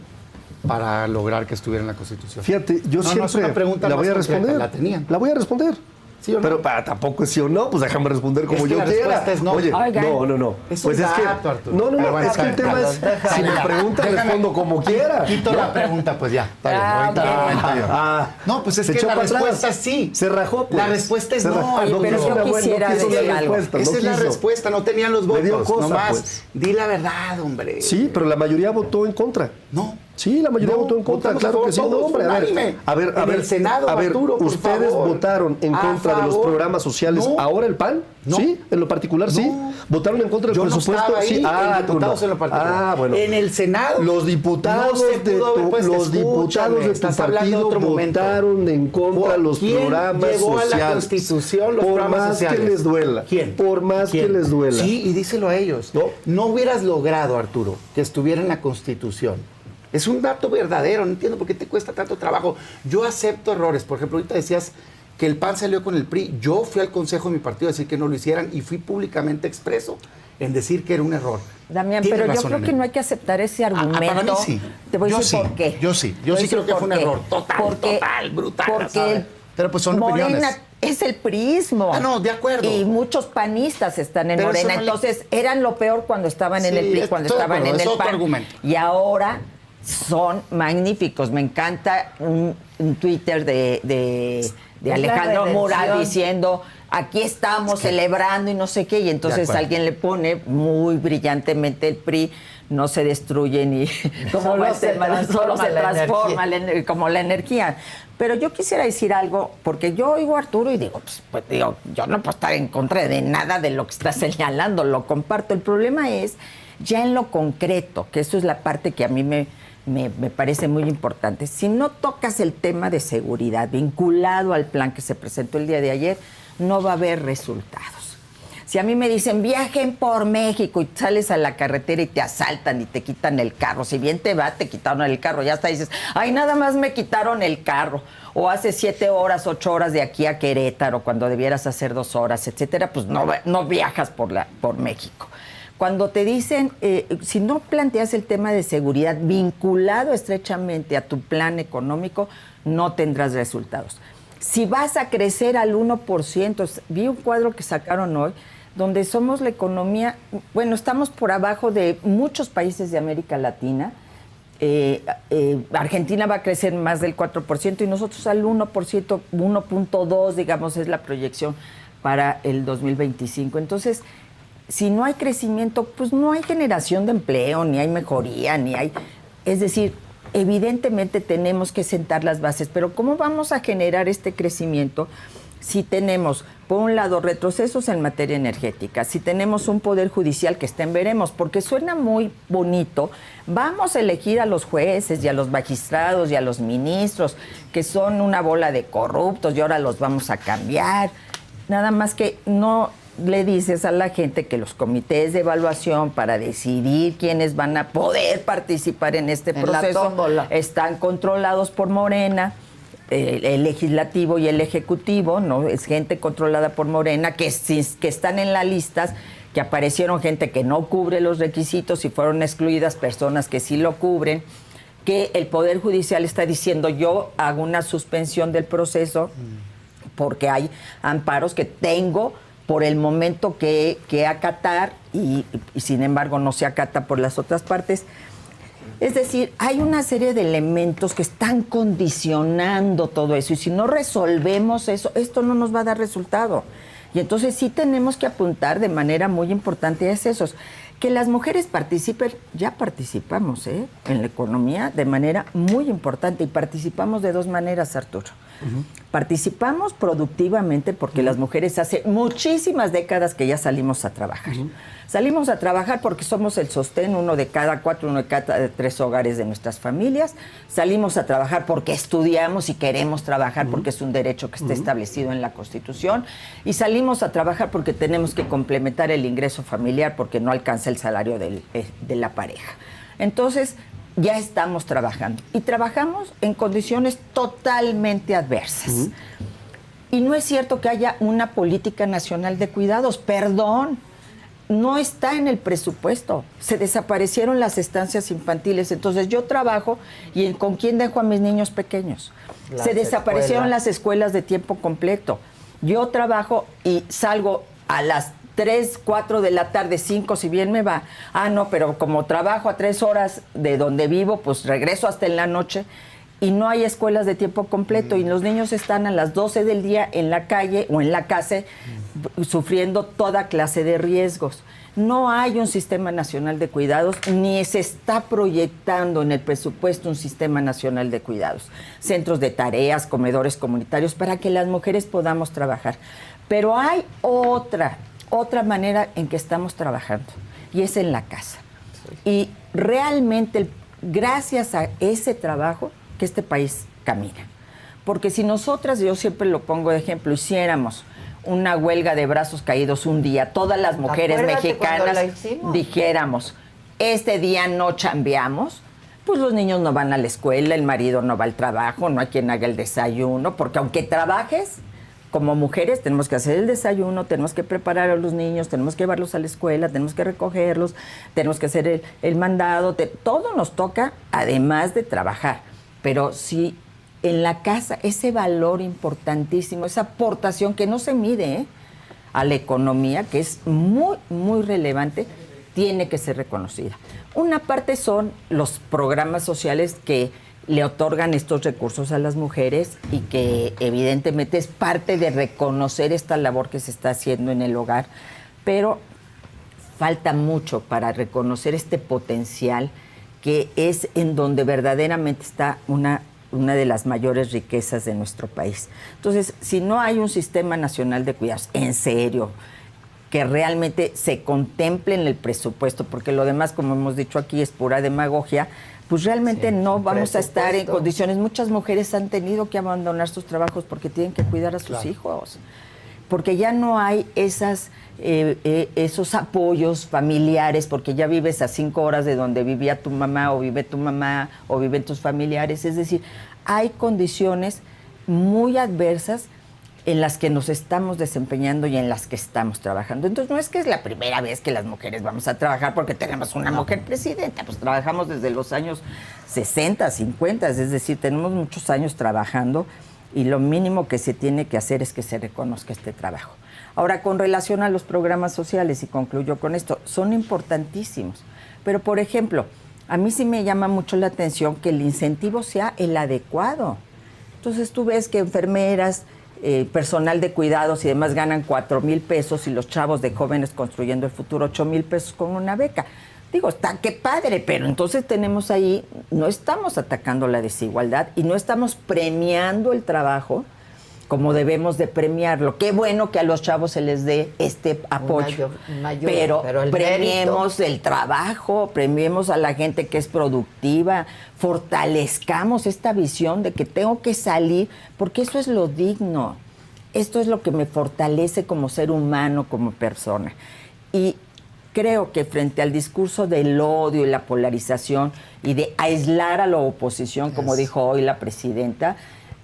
para lograr que estuviera en la Constitución. Fíjate, yo No, siempre es una pregunta la voy a más concreta, responder. la tenían. La voy a responder. ¿Sí o no? Pero tampoco es sí o no, pues déjame responder como Es que yo la quiera. respuesta es no. Oye, Oigan. no. Es Pues un es que dato, Arturo. no, Pero bueno, es que el está tema bien, es déjame. si me pregunta Déjame. respondo como quiera. Quito la pregunta, pues ya. Está bien, ahorita lo comento yo. No, pues es se que echó la para atrás. respuesta es sí. Se rajó, pues. La respuesta es Se no. rajó. Oye, pero quiso yo la- quisiera quiso la decir algo. respuesta, Esa no es la quiso. respuesta, no tenían los Le dio votos. cosa, Nomás, pues. di la verdad, hombre. Sí, pero la mayoría votó en contra. No. Sí, la mayoría No, votó en contra, votamos claro a favor que sí. No, todos, hombre, unánime. En el Senado, a ver, Arturo, por ustedes favor. votaron en A contra de los favor. programas sociales. No. ¿Ahora el PAN? No. Sí, en lo particular sí. No. ¿Votaron en contra del Yo no presupuesto? estaba ahí, sí. en tú diputados no. en lo particular. Ah, bueno. En el Senado. Los diputados no se de pudo haber tu, puesto. los diputados de tu Estás hablando de partido otro momento. votaron en contra de los ¿Quién programas llevó a la sociales. Constitución los Por programas más sociales? que les duela. ¿Quién? Por más ¿Quién? que les duela. Sí, y díselo a ellos. No. No hubieras logrado, Arturo, que estuviera en la Constitución. Es un dato verdadero, no entiendo por qué te cuesta tanto trabajo. Yo acepto errores. Por ejemplo, ahorita decías que el PAN salió con el PRI. Yo fui al consejo de mi partido a decir que no lo hicieran y fui públicamente expreso en decir que era un error. Damián, Tienes pero yo razón creo en que ello. no hay que aceptar ese argumento. para mí sí. Te voy a Yo decir sí, por qué. yo sí. Yo Te voy a sí creo decir que fue un por qué. error total, brutal. Porque ¿sabes? Pero pues son Morena opiniones. es el priismo. Ah, no, de acuerdo. Y muchos panistas están en Pero eso Morena. no le- Entonces, eran lo peor cuando estaban en Sí, el PRI, cuando estoy de estaban en acuerdo, el es otro PAN. argumento. Y ahora son magníficos. Me encanta un Twitter de la Alejandro Murat redención. diciendo, aquí estamos celebrando y no sé qué. Y entonces acuerdo. alguien le pone muy brillantemente el PRI no se destruye ni como Solo el se tema, transforma solo se la transforma como la energía. Pero yo quisiera decir algo, porque yo oigo a Arturo y digo, pues digo, yo no puedo estar en contra de nada de lo que está señalando, lo comparto. El problema es ya en lo concreto, que eso es la parte que a mí me parece muy importante. Si no tocas el tema de seguridad vinculado al plan que se presentó el día de ayer, no va a haber resultados. Si a mí me dicen, viajen por México y sales a la carretera y te asaltan y te quitan el carro, si bien te va, te quitaron el carro, ya hasta dices, ay, nada más me quitaron el carro. O hace 7 horas, 8 horas de aquí a Querétaro, cuando debieras hacer 2 horas, etcétera, pues no viajas por México. Cuando te dicen, si no planteas el tema de seguridad vinculado estrechamente a tu plan económico, no tendrás resultados. Si vas a crecer al 1%, vi un cuadro que sacaron hoy, donde somos la economía, bueno, estamos por abajo de muchos países de América Latina. Argentina va a crecer más del 4% y nosotros al 1%, 1.2%, digamos, es la proyección para el 2025. Entonces, si no hay crecimiento, pues no hay generación de empleo, ni hay mejoría, ni hay... Es decir, evidentemente tenemos que sentar las bases, pero ¿cómo vamos a generar este crecimiento si tenemos, por un lado, retrocesos en materia energética, si tenemos un poder judicial que está en veremos? Porque suena muy bonito, vamos a elegir a los jueces y a los magistrados y a los ministros, que son una bola de corruptos y ahora los vamos a cambiar. Nada más que no le dices a la gente que los comités de evaluación para decidir quiénes van a poder participar en este En la proceso tómbola. están controlados por Morena, el legislativo y el ejecutivo, ¿no? Es gente controlada por Morena, que están en las listas, que aparecieron gente que no cubre los requisitos y fueron excluidas personas que sí lo cubren, que el Poder Judicial está diciendo yo hago una suspensión del proceso porque hay amparos que tengo por el momento que acatar y sin embargo no se acata por las otras partes. Es decir, hay una serie de elementos que están condicionando todo eso y si no resolvemos eso, esto no nos va a dar resultado. Y entonces sí tenemos que apuntar de manera muy importante a esos. Que las mujeres participen, ya participamos en la economía de manera muy importante y participamos de dos maneras, Arturo. Participamos productivamente porque las mujeres hace muchísimas décadas que ya salimos a trabajar. Salimos a trabajar porque somos el sostén, uno de cada 4, uno de cada 3 hogares de nuestras familias. Salimos a trabajar porque estudiamos y queremos trabajar porque es un derecho que está establecido en la Constitución. Y salimos a trabajar porque tenemos que complementar el ingreso familiar porque no alcanza el salario de la pareja. Entonces, ya estamos trabajando. Y trabajamos en condiciones totalmente adversas. Y no es cierto que haya una política nacional de cuidados. Perdón. No está en el presupuesto. Se desaparecieron las estancias infantiles. Entonces yo trabajo y ¿con quién dejo a mis niños pequeños? Se desaparecieron las escuelas de tiempo completo. Yo trabajo y salgo a las 3, 4 de la tarde, 5 si bien me va. Ah, no, pero como trabajo a 3 horas de donde vivo, pues regreso hasta en la noche y no hay escuelas de tiempo completo y los niños están a las 12 del día en la calle o en la casa sufriendo toda clase de riesgos. No hay un sistema nacional de cuidados, ni se está proyectando en el presupuesto un sistema nacional de cuidados. Centros de tareas, comedores comunitarios, para que las mujeres podamos trabajar. Pero hay otra manera en que estamos trabajando, y es en la casa. Y realmente, gracias a ese trabajo, que este país camina. Porque si nosotras, yo siempre lo pongo de ejemplo, hiciéramos una huelga de brazos caídos un día, todas las mujeres mexicanas dijéramos, este día no chambeamos, pues los niños no van a la escuela, el marido no va al trabajo, no hay quien haga el desayuno, porque aunque trabajes, como mujeres tenemos que hacer el desayuno, tenemos que preparar a los niños, tenemos que llevarlos a la escuela, tenemos que recogerlos, tenemos que hacer el mandado, todo nos toca además de trabajar, pero sí en la casa, ese valor importantísimo, esa aportación que no se mide a la economía, que es muy, muy relevante, tiene que ser reconocida. Una parte son los programas sociales que le otorgan estos recursos a las mujeres y que evidentemente es parte de reconocer esta labor que se está haciendo en el hogar, pero falta mucho para reconocer este potencial que es en donde verdaderamente está una de las mayores riquezas de nuestro país. Entonces, si no hay un sistema nacional de cuidados, en serio, que realmente se contemple en el presupuesto, porque lo demás, como hemos dicho aquí, es pura demagogia, pues realmente no vamos a estar en condiciones. Muchas mujeres han tenido que abandonar sus trabajos porque tienen que cuidar a sus hijos, porque ya no hay esos apoyos familiares, porque ya vives a 5 horas de donde vivía tu mamá o viven tus familiares. Es decir, hay condiciones muy adversas en las que nos estamos desempeñando y en las que estamos trabajando. Entonces, no es que es la primera vez que las mujeres vamos a trabajar porque tenemos una mujer presidenta, pues trabajamos desde los años 60, 50, es decir, tenemos muchos años trabajando y lo mínimo que se tiene que hacer es que se reconozca este trabajo. Ahora, con relación a los programas sociales, y concluyo con esto, son importantísimos. Pero, por ejemplo, a mí sí me llama mucho la atención que el incentivo sea el adecuado. Entonces, tú ves que enfermeras, personal de cuidados y demás ganan 4,000 pesos y los chavos de Jóvenes Construyendo el Futuro 8,000 pesos con una beca. Digo, está qué padre, pero entonces tenemos ahí, no estamos atacando la desigualdad y no estamos premiando el trabajo como debemos de premiarlo. Qué bueno que a los chavos se les dé este apoyo, pero premiemos el trabajo, premiemos a la gente que es productiva, fortalezcamos esta visión de que tengo que salir, porque eso es lo digno. esto es lo que me fortalece como ser humano, como persona. Y creo que frente al discurso del odio y la polarización y de aislar a la oposición, como dijo hoy la presidenta,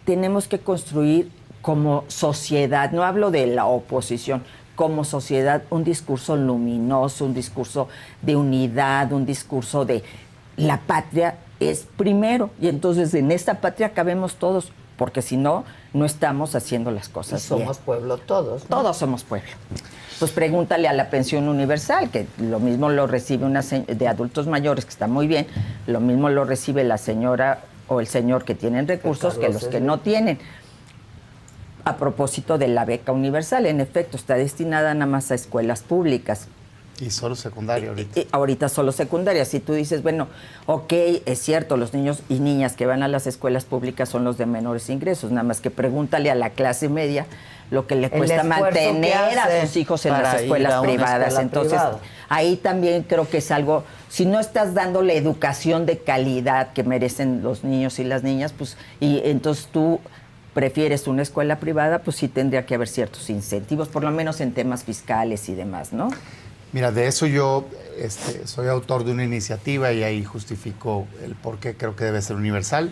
tenemos que construir como sociedad, no hablo de la oposición, como sociedad, un discurso luminoso, un discurso de unidad, un discurso de la patria es primero. Y entonces en esta patria cabemos todos, porque si no, no estamos haciendo las cosas bien. Somos pueblo todos, ¿no? Todos somos pueblo. Pues pregúntale a la pensión universal, que lo mismo lo recibe una de adultos mayores, que está muy bien, lo mismo lo recibe la señora o el señor que tienen recursos que los que no tienen. A propósito de la beca universal, en efecto, está destinada nada más a escuelas públicas. Y solo secundaria ahorita. Ahorita solo secundaria. Si tú dices, bueno, ok, es cierto, los niños y niñas que van a las escuelas públicas son los de menores ingresos, nada más que pregúntale a la clase media lo que le cuesta mantener a sus hijos en las escuelas privadas. Entonces, ahí también creo que es algo, si no estás dando la educación de calidad que merecen los niños y las niñas, pues, y entonces tú prefieres una escuela privada, pues sí tendría que haber ciertos incentivos, por lo menos en temas fiscales y demás, ¿no? Mira, de eso yo soy autor de una iniciativa y ahí justifico el por qué creo que debe ser universal.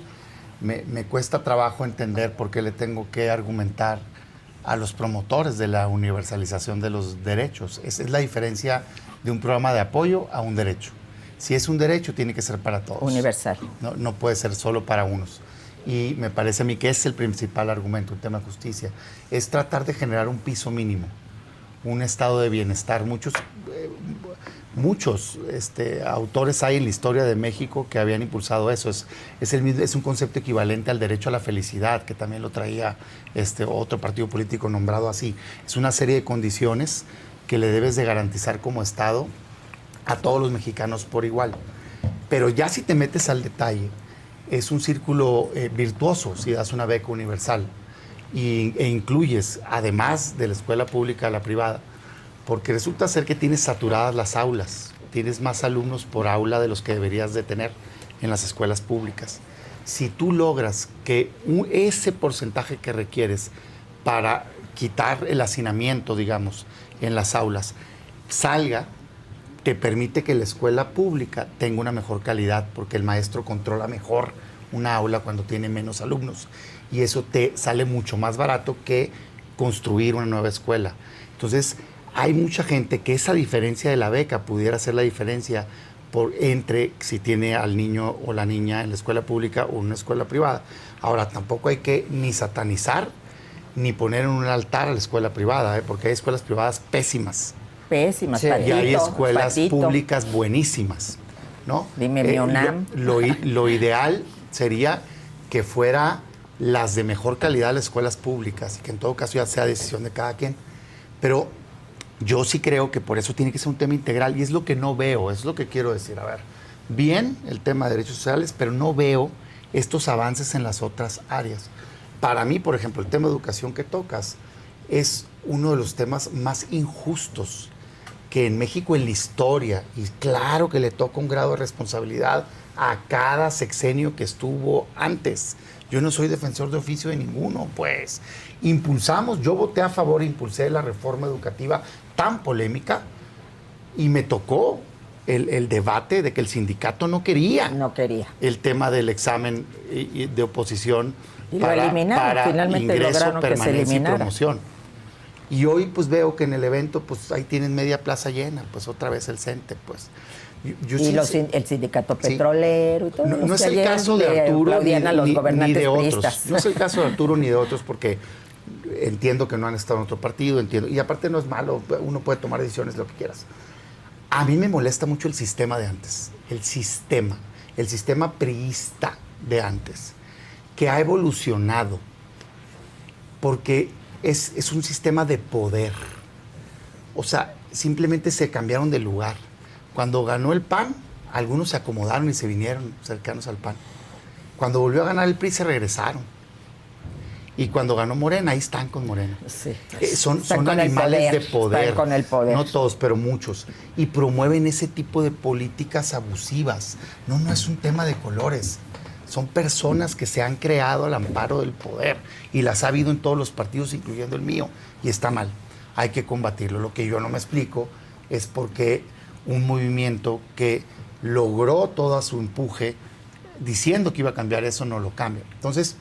Me cuesta trabajo entender por qué le tengo que argumentar a los promotores de la universalización de los derechos. Esa es la diferencia de un programa de apoyo a un derecho. Si es un derecho, tiene que ser para todos. Universal. No puede ser solo para unos. Y me parece a mí que es el principal argumento, el tema de justicia, es tratar de generar un piso mínimo, un estado de bienestar. Muchos autores hay en la historia de México que habían impulsado eso. Es un concepto equivalente al derecho a la felicidad, que también lo traía otro partido político nombrado así. Es una serie de condiciones que le debes de garantizar como Estado a todos los mexicanos por igual. Pero ya si te metes al detalle, es un círculo virtuoso si das una beca universal e incluyes, además de la escuela pública, a la privada, porque resulta ser que tienes saturadas las aulas, tienes más alumnos por aula de los que deberías de tener en las escuelas públicas. Si tú logras que ese porcentaje que requieres para quitar el hacinamiento, digamos, en las aulas, salga, te permite que la escuela pública tenga una mejor calidad, porque el maestro controla mejor una aula cuando tiene menos alumnos. Y eso te sale mucho más barato que construir una nueva escuela. Entonces, hay mucha gente que esa diferencia de la beca pudiera ser la diferencia entre si tiene al niño o la niña en la escuela pública o en una escuela privada. Ahora, tampoco hay que ni satanizar ni poner en un altar a la escuela privada, porque hay escuelas privadas pésimas. Pésimas, sí, y hay escuelas públicas buenísimas, ¿no? Dime, mi UNAM. Lo ideal sería que fuera las de mejor calidad las escuelas públicas y que en todo caso ya sea decisión de cada quien. Pero yo sí creo que por eso tiene que ser un tema integral y es lo que no veo, es lo que quiero decir. A ver, bien el tema de derechos sociales, pero no veo estos avances en las otras áreas. Para mí, por ejemplo, el tema de educación que tocas es uno de los temas más injustos que en México en la historia, y claro que le toca un grado de responsabilidad a cada sexenio que estuvo antes. Yo no soy defensor de oficio de ninguno, pues. Yo voté a favor, impulsé la reforma educativa tan polémica y me tocó el debate de que el sindicato no quería. No quería. El tema del examen de oposición y para finalmente ingreso, lograron que se permanencia y eliminara. promoción. Y hoy pues veo que en el evento pues ahí tienen media plaza llena, pues otra vez el CENTE, pues. El sindicato petrolero y todo. No es el caso de Arturo ni de otros. No es el caso de Arturo ni de otros porque entiendo que no han estado en otro partido, entiendo. Y aparte no es malo, uno puede tomar decisiones lo que quieras. A mí me molesta mucho el sistema de antes, el sistema priista de antes, que ha evolucionado porque es un sistema de poder. O sea, simplemente se cambiaron de lugar. Cuando ganó el PAN, algunos se acomodaron y se vinieron cercanos al PAN. Cuando volvió a ganar el PRI, se regresaron. Y cuando ganó Morena, ahí están con Morena. Sí. Son animales de poder. Están con el poder. No todos, pero muchos. Y promueven ese tipo de políticas abusivas. No es un tema de colores. Son personas que se han creado al amparo del poder y las ha habido en todos los partidos, incluyendo el mío, y está mal. Hay que combatirlo. Lo que yo no me explico es por qué un movimiento que logró todo su empuje diciendo que iba a cambiar eso no lo cambia. Entonces,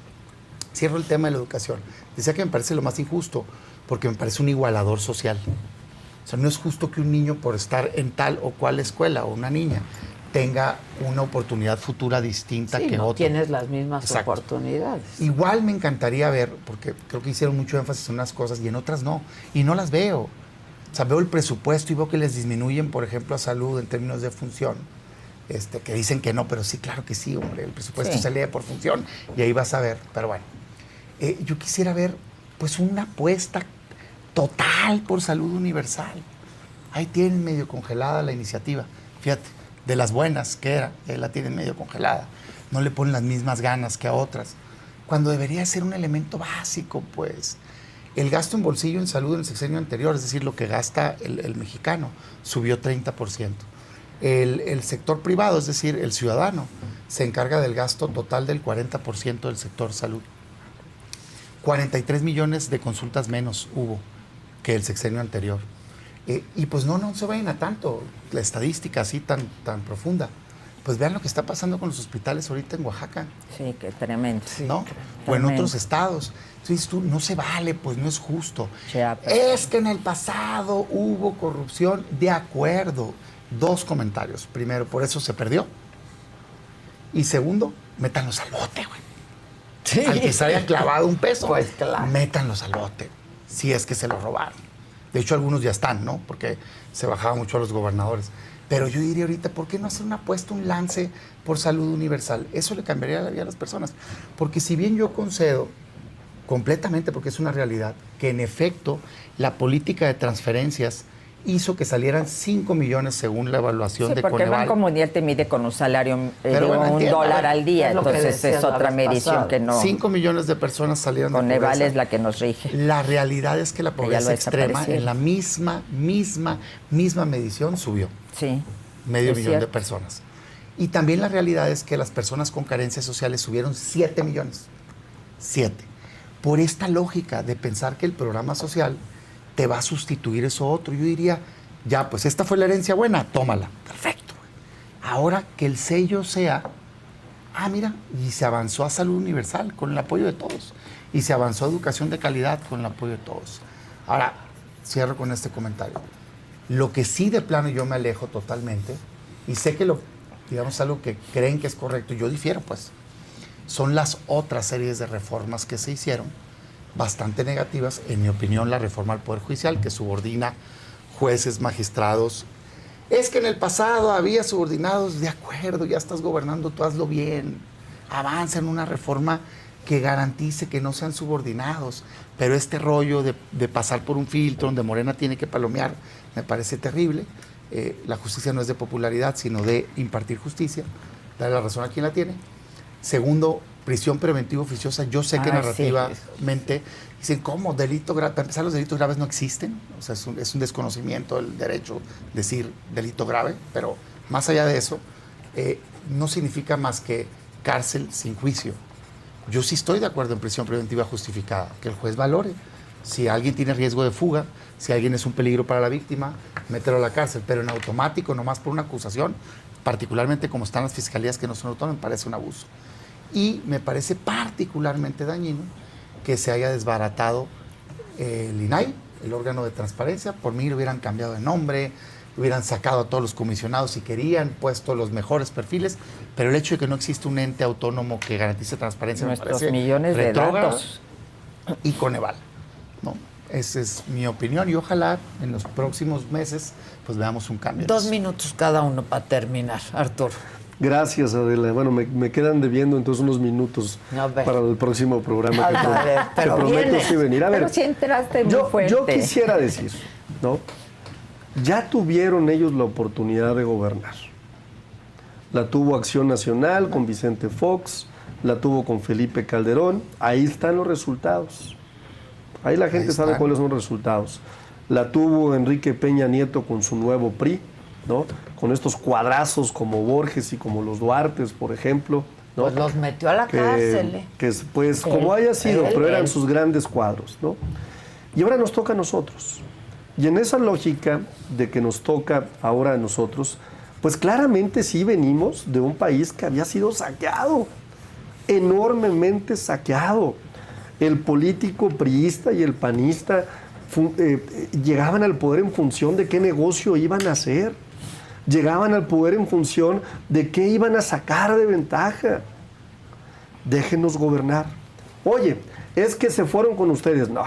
cierro el tema de la educación. Decía que me parece lo más injusto porque me parece un igualador social. O sea, no es justo que un niño por estar en tal o cual escuela o una niña tenga una oportunidad futura distinta que no otro. tienes las mismas Exacto. oportunidades. Igual me encantaría ver, porque creo que hicieron mucho énfasis en unas cosas y en otras no, y no las veo. O sea, veo el presupuesto y veo que les disminuyen, por ejemplo, a salud en términos de función, que dicen que no, pero sí, claro que sí, hombre, el presupuesto se lee por función y ahí vas a ver, pero bueno. Yo quisiera ver, pues, una apuesta total por salud universal. Ahí tienen medio congelada la iniciativa, fíjate. De las buenas que era, la tienen medio congelada. No le ponen las mismas ganas que a otras. Cuando debería ser un elemento básico, pues. El gasto en bolsillo en salud en el sexenio anterior, es decir, lo que gasta el mexicano, subió 30%. El sector privado, es decir, el ciudadano, se encarga del gasto total del 40% del sector salud. 43 millones de consultas menos hubo que el sexenio anterior. Y pues no se vayan a tanto, la estadística así tan profunda. Pues vean lo que está pasando con los hospitales ahorita en Oaxaca. Sí, que tremendo. ¿No? O en otros estados. Entonces tú, no se vale, pues no es justo. Chiapas. Es que en el pasado hubo corrupción. De acuerdo. 2 comentarios. Primero, por eso se perdió. Y segundo, métanlos al bote, güey. Sí. Al que se haya clavado un peso, Pues claro. métanlos al bote. Si es que se lo robaron. De hecho, algunos ya están, ¿no? Porque se bajaba mucho a los gobernadores. Pero yo diría ahorita, ¿por qué no hacer una apuesta, un lance por salud universal? Eso le cambiaría la vida a las personas. Porque si bien yo concedo completamente, porque es una realidad, que en efecto la política de transferencias hizo que salieran 5 millones según la evaluación de porque el Coneval. Banco Mundial te mide con un salario, Pero bueno, entiendo, $1 al día, es lo que entonces decías es la otra vez medición pasada. que no. 5 millones de personas salieron de Coneval pobreza. es la que nos rige. La realidad es que la ya pobreza lo extrema desaparecieron. en la misma medición subió. Sí. Medio es millón de cierto. personas. Y también la realidad es que las personas con carencias sociales subieron 7 millones. 7. Por esta lógica de pensar que el programa social te va a sustituir eso otro. Yo diría, ya, pues esta fue la herencia buena, tómala. Perfecto. Ahora que el sello sea, mira, y se avanzó a salud universal con el apoyo de todos. Y se avanzó a educación de calidad con el apoyo de todos. Ahora, cierro con este comentario. Lo que sí de plano yo me alejo totalmente, y sé que digamos algo que creen que es correcto, yo difiero pues, son las otras series de reformas que se hicieron, bastante negativas, en mi opinión la reforma al Poder Judicial, que subordina jueces, magistrados. Es que en el pasado había subordinados, de acuerdo, ya estás gobernando, tú hazlo bien, avanza en una reforma que garantice que no sean subordinados, pero este rollo de pasar por un filtro donde Morena tiene que palomear, me parece terrible. La justicia no es de popularidad, sino de impartir justicia, darle la razón a quien la tiene. Segundo, prisión preventiva oficiosa. Yo sé que narrativamente dicen, ¿cómo? Delito grave. Para empezar, los delitos graves no existen. O sea, es un desconocimiento del derecho decir delito grave, pero más allá de eso, no significa más que cárcel sin juicio. Yo sí estoy de acuerdo en prisión preventiva justificada, que el juez valore. Si alguien tiene riesgo de fuga, si alguien es un peligro para la víctima, mételo a la cárcel, pero en automático, nomás por una acusación, particularmente como están las fiscalías que no son autónomas, me parece un abuso. Y me parece particularmente dañino que se haya desbaratado el INAI, el órgano de transparencia. Por mí lo hubieran cambiado de nombre, hubieran sacado a todos los comisionados si querían, puesto los mejores perfiles, pero el hecho de que no existe un ente autónomo que garantice transparencia Nuestros me parece millones de retrógrado datos. y Coneval, ¿no? Esa es mi opinión y ojalá en los próximos meses pues veamos un cambio. 2 minutos cada uno para terminar, Arturo. Gracias, Adela. Bueno, me quedan debiendo entonces unos minutos A ver. para el próximo programa. A ver, Te pero prometo viene. sí venir. A ver, Pero sí entraste muy fuerte. yo quisiera decir, ¿no? Ya tuvieron ellos la oportunidad de gobernar. La tuvo Acción Nacional con Vicente Fox, la tuvo con Felipe Calderón. Ahí están los resultados. Ahí la gente sabe cuáles son los resultados. La tuvo Enrique Peña Nieto con su nuevo PRI, ¿no? Con estos cuadrazos como Borges y como los Duartes, por ejemplo. ¿no? Pues los metió a la cárcel. Pues como haya sido, Él, pero eran él. sus grandes cuadros, ¿no? Y ahora nos toca a nosotros. Y en esa lógica de que nos toca ahora a nosotros, pues claramente sí venimos de un país que había sido saqueado, enormemente saqueado. El político priista y el panista llegaban al poder en función de qué negocio iban a hacer. Llegaban al poder en función de qué iban a sacar de ventaja. Déjenos gobernar. Oye, es que se fueron con ustedes. No,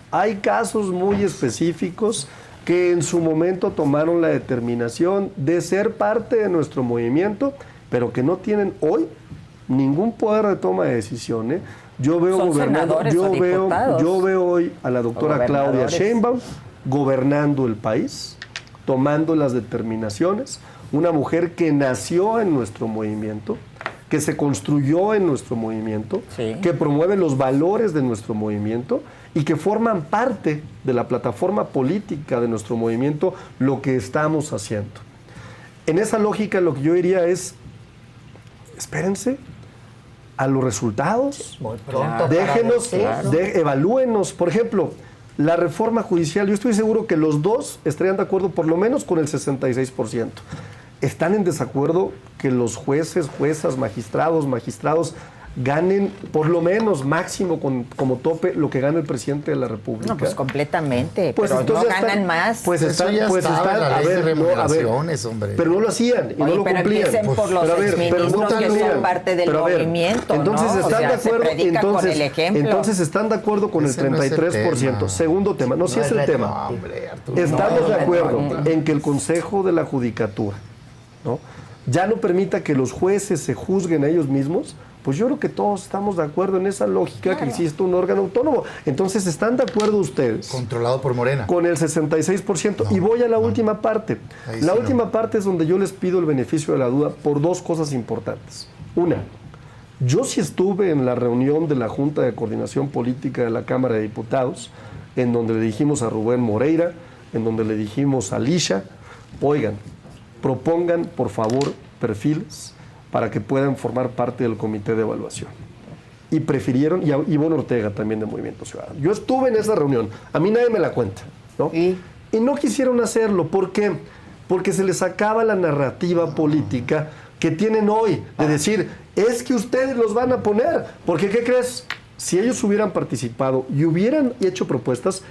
hay casos muy específicos que en su momento tomaron la determinación de ser parte de nuestro movimiento, pero que no tienen hoy ningún poder de toma de decisión. Yo veo Son gobernando, senadores o diputados. yo veo hoy a la doctora Claudia Gobernadores. Sheinbaum gobernando el país, tomando las determinaciones, una mujer que nació en nuestro movimiento, que se construyó en nuestro movimiento, Sí. que promueve los valores de nuestro movimiento y que forman parte de la plataforma política de nuestro movimiento, lo que estamos haciendo. En esa lógica lo que yo diría es, espérense a los resultados, Muy pronto. déjenos, Claro. evalúenos. Por ejemplo, la reforma judicial, yo estoy seguro que los dos estarían de acuerdo por lo menos con el 66%. Están en desacuerdo que los jueces, juezas, magistrados ganen por lo menos máximo como tope lo que gana el presidente de la República. No, pues completamente, Pues pero no entonces ya ganan están- más. Pues Eso están, ya pues estaba están, en la a ley de ver, no, a ver, remuneraciones, hombre. pero no lo hacían y Oye, no lo pero cumplían. empiecen por los Pero a ver, exministros pero no que son cumplían. parte del Pero a ver, movimiento, entonces ¿no? O están sea, de se acuerdo, predica con entonces, el ejemplo. entonces están de acuerdo con Ese el no es el 33%. tema. Segundo tema, no, sí No es es el reto. tema. No, hombre, Arturo. Estamos No, de no, acuerdo no. en que el Consejo de la Judicatura, ¿no?, ya no permita que los jueces se juzguen a ellos mismos. Pues yo creo que todos estamos de acuerdo en esa lógica, que existe un órgano autónomo. Entonces, ¿están de acuerdo ustedes Controlado por Morena. con el 66%? Y voy a la última parte. Ahí La sí última parte es donde yo les pido el beneficio de la duda por dos cosas importantes. Una, yo sí estuve en la reunión de la Junta de Coordinación Política de la Cámara de Diputados, en donde le dijimos a Rubén Moreira, en donde le dijimos a Lisha, oigan, propongan por favor perfiles para que puedan formar parte del comité de evaluación. Y prefirieron, y a Ivonne Ortega también de Movimiento Ciudadano. Yo estuve en esa reunión, a mí nadie me la cuenta, ¿no? ¿Y? Y no quisieron hacerlo, ¿por qué? Porque se les acaba la narrativa política que tienen hoy, de decir, es que ustedes los van a poner, porque ¿qué crees? Si ellos hubieran participado y hubieran hecho propuestas,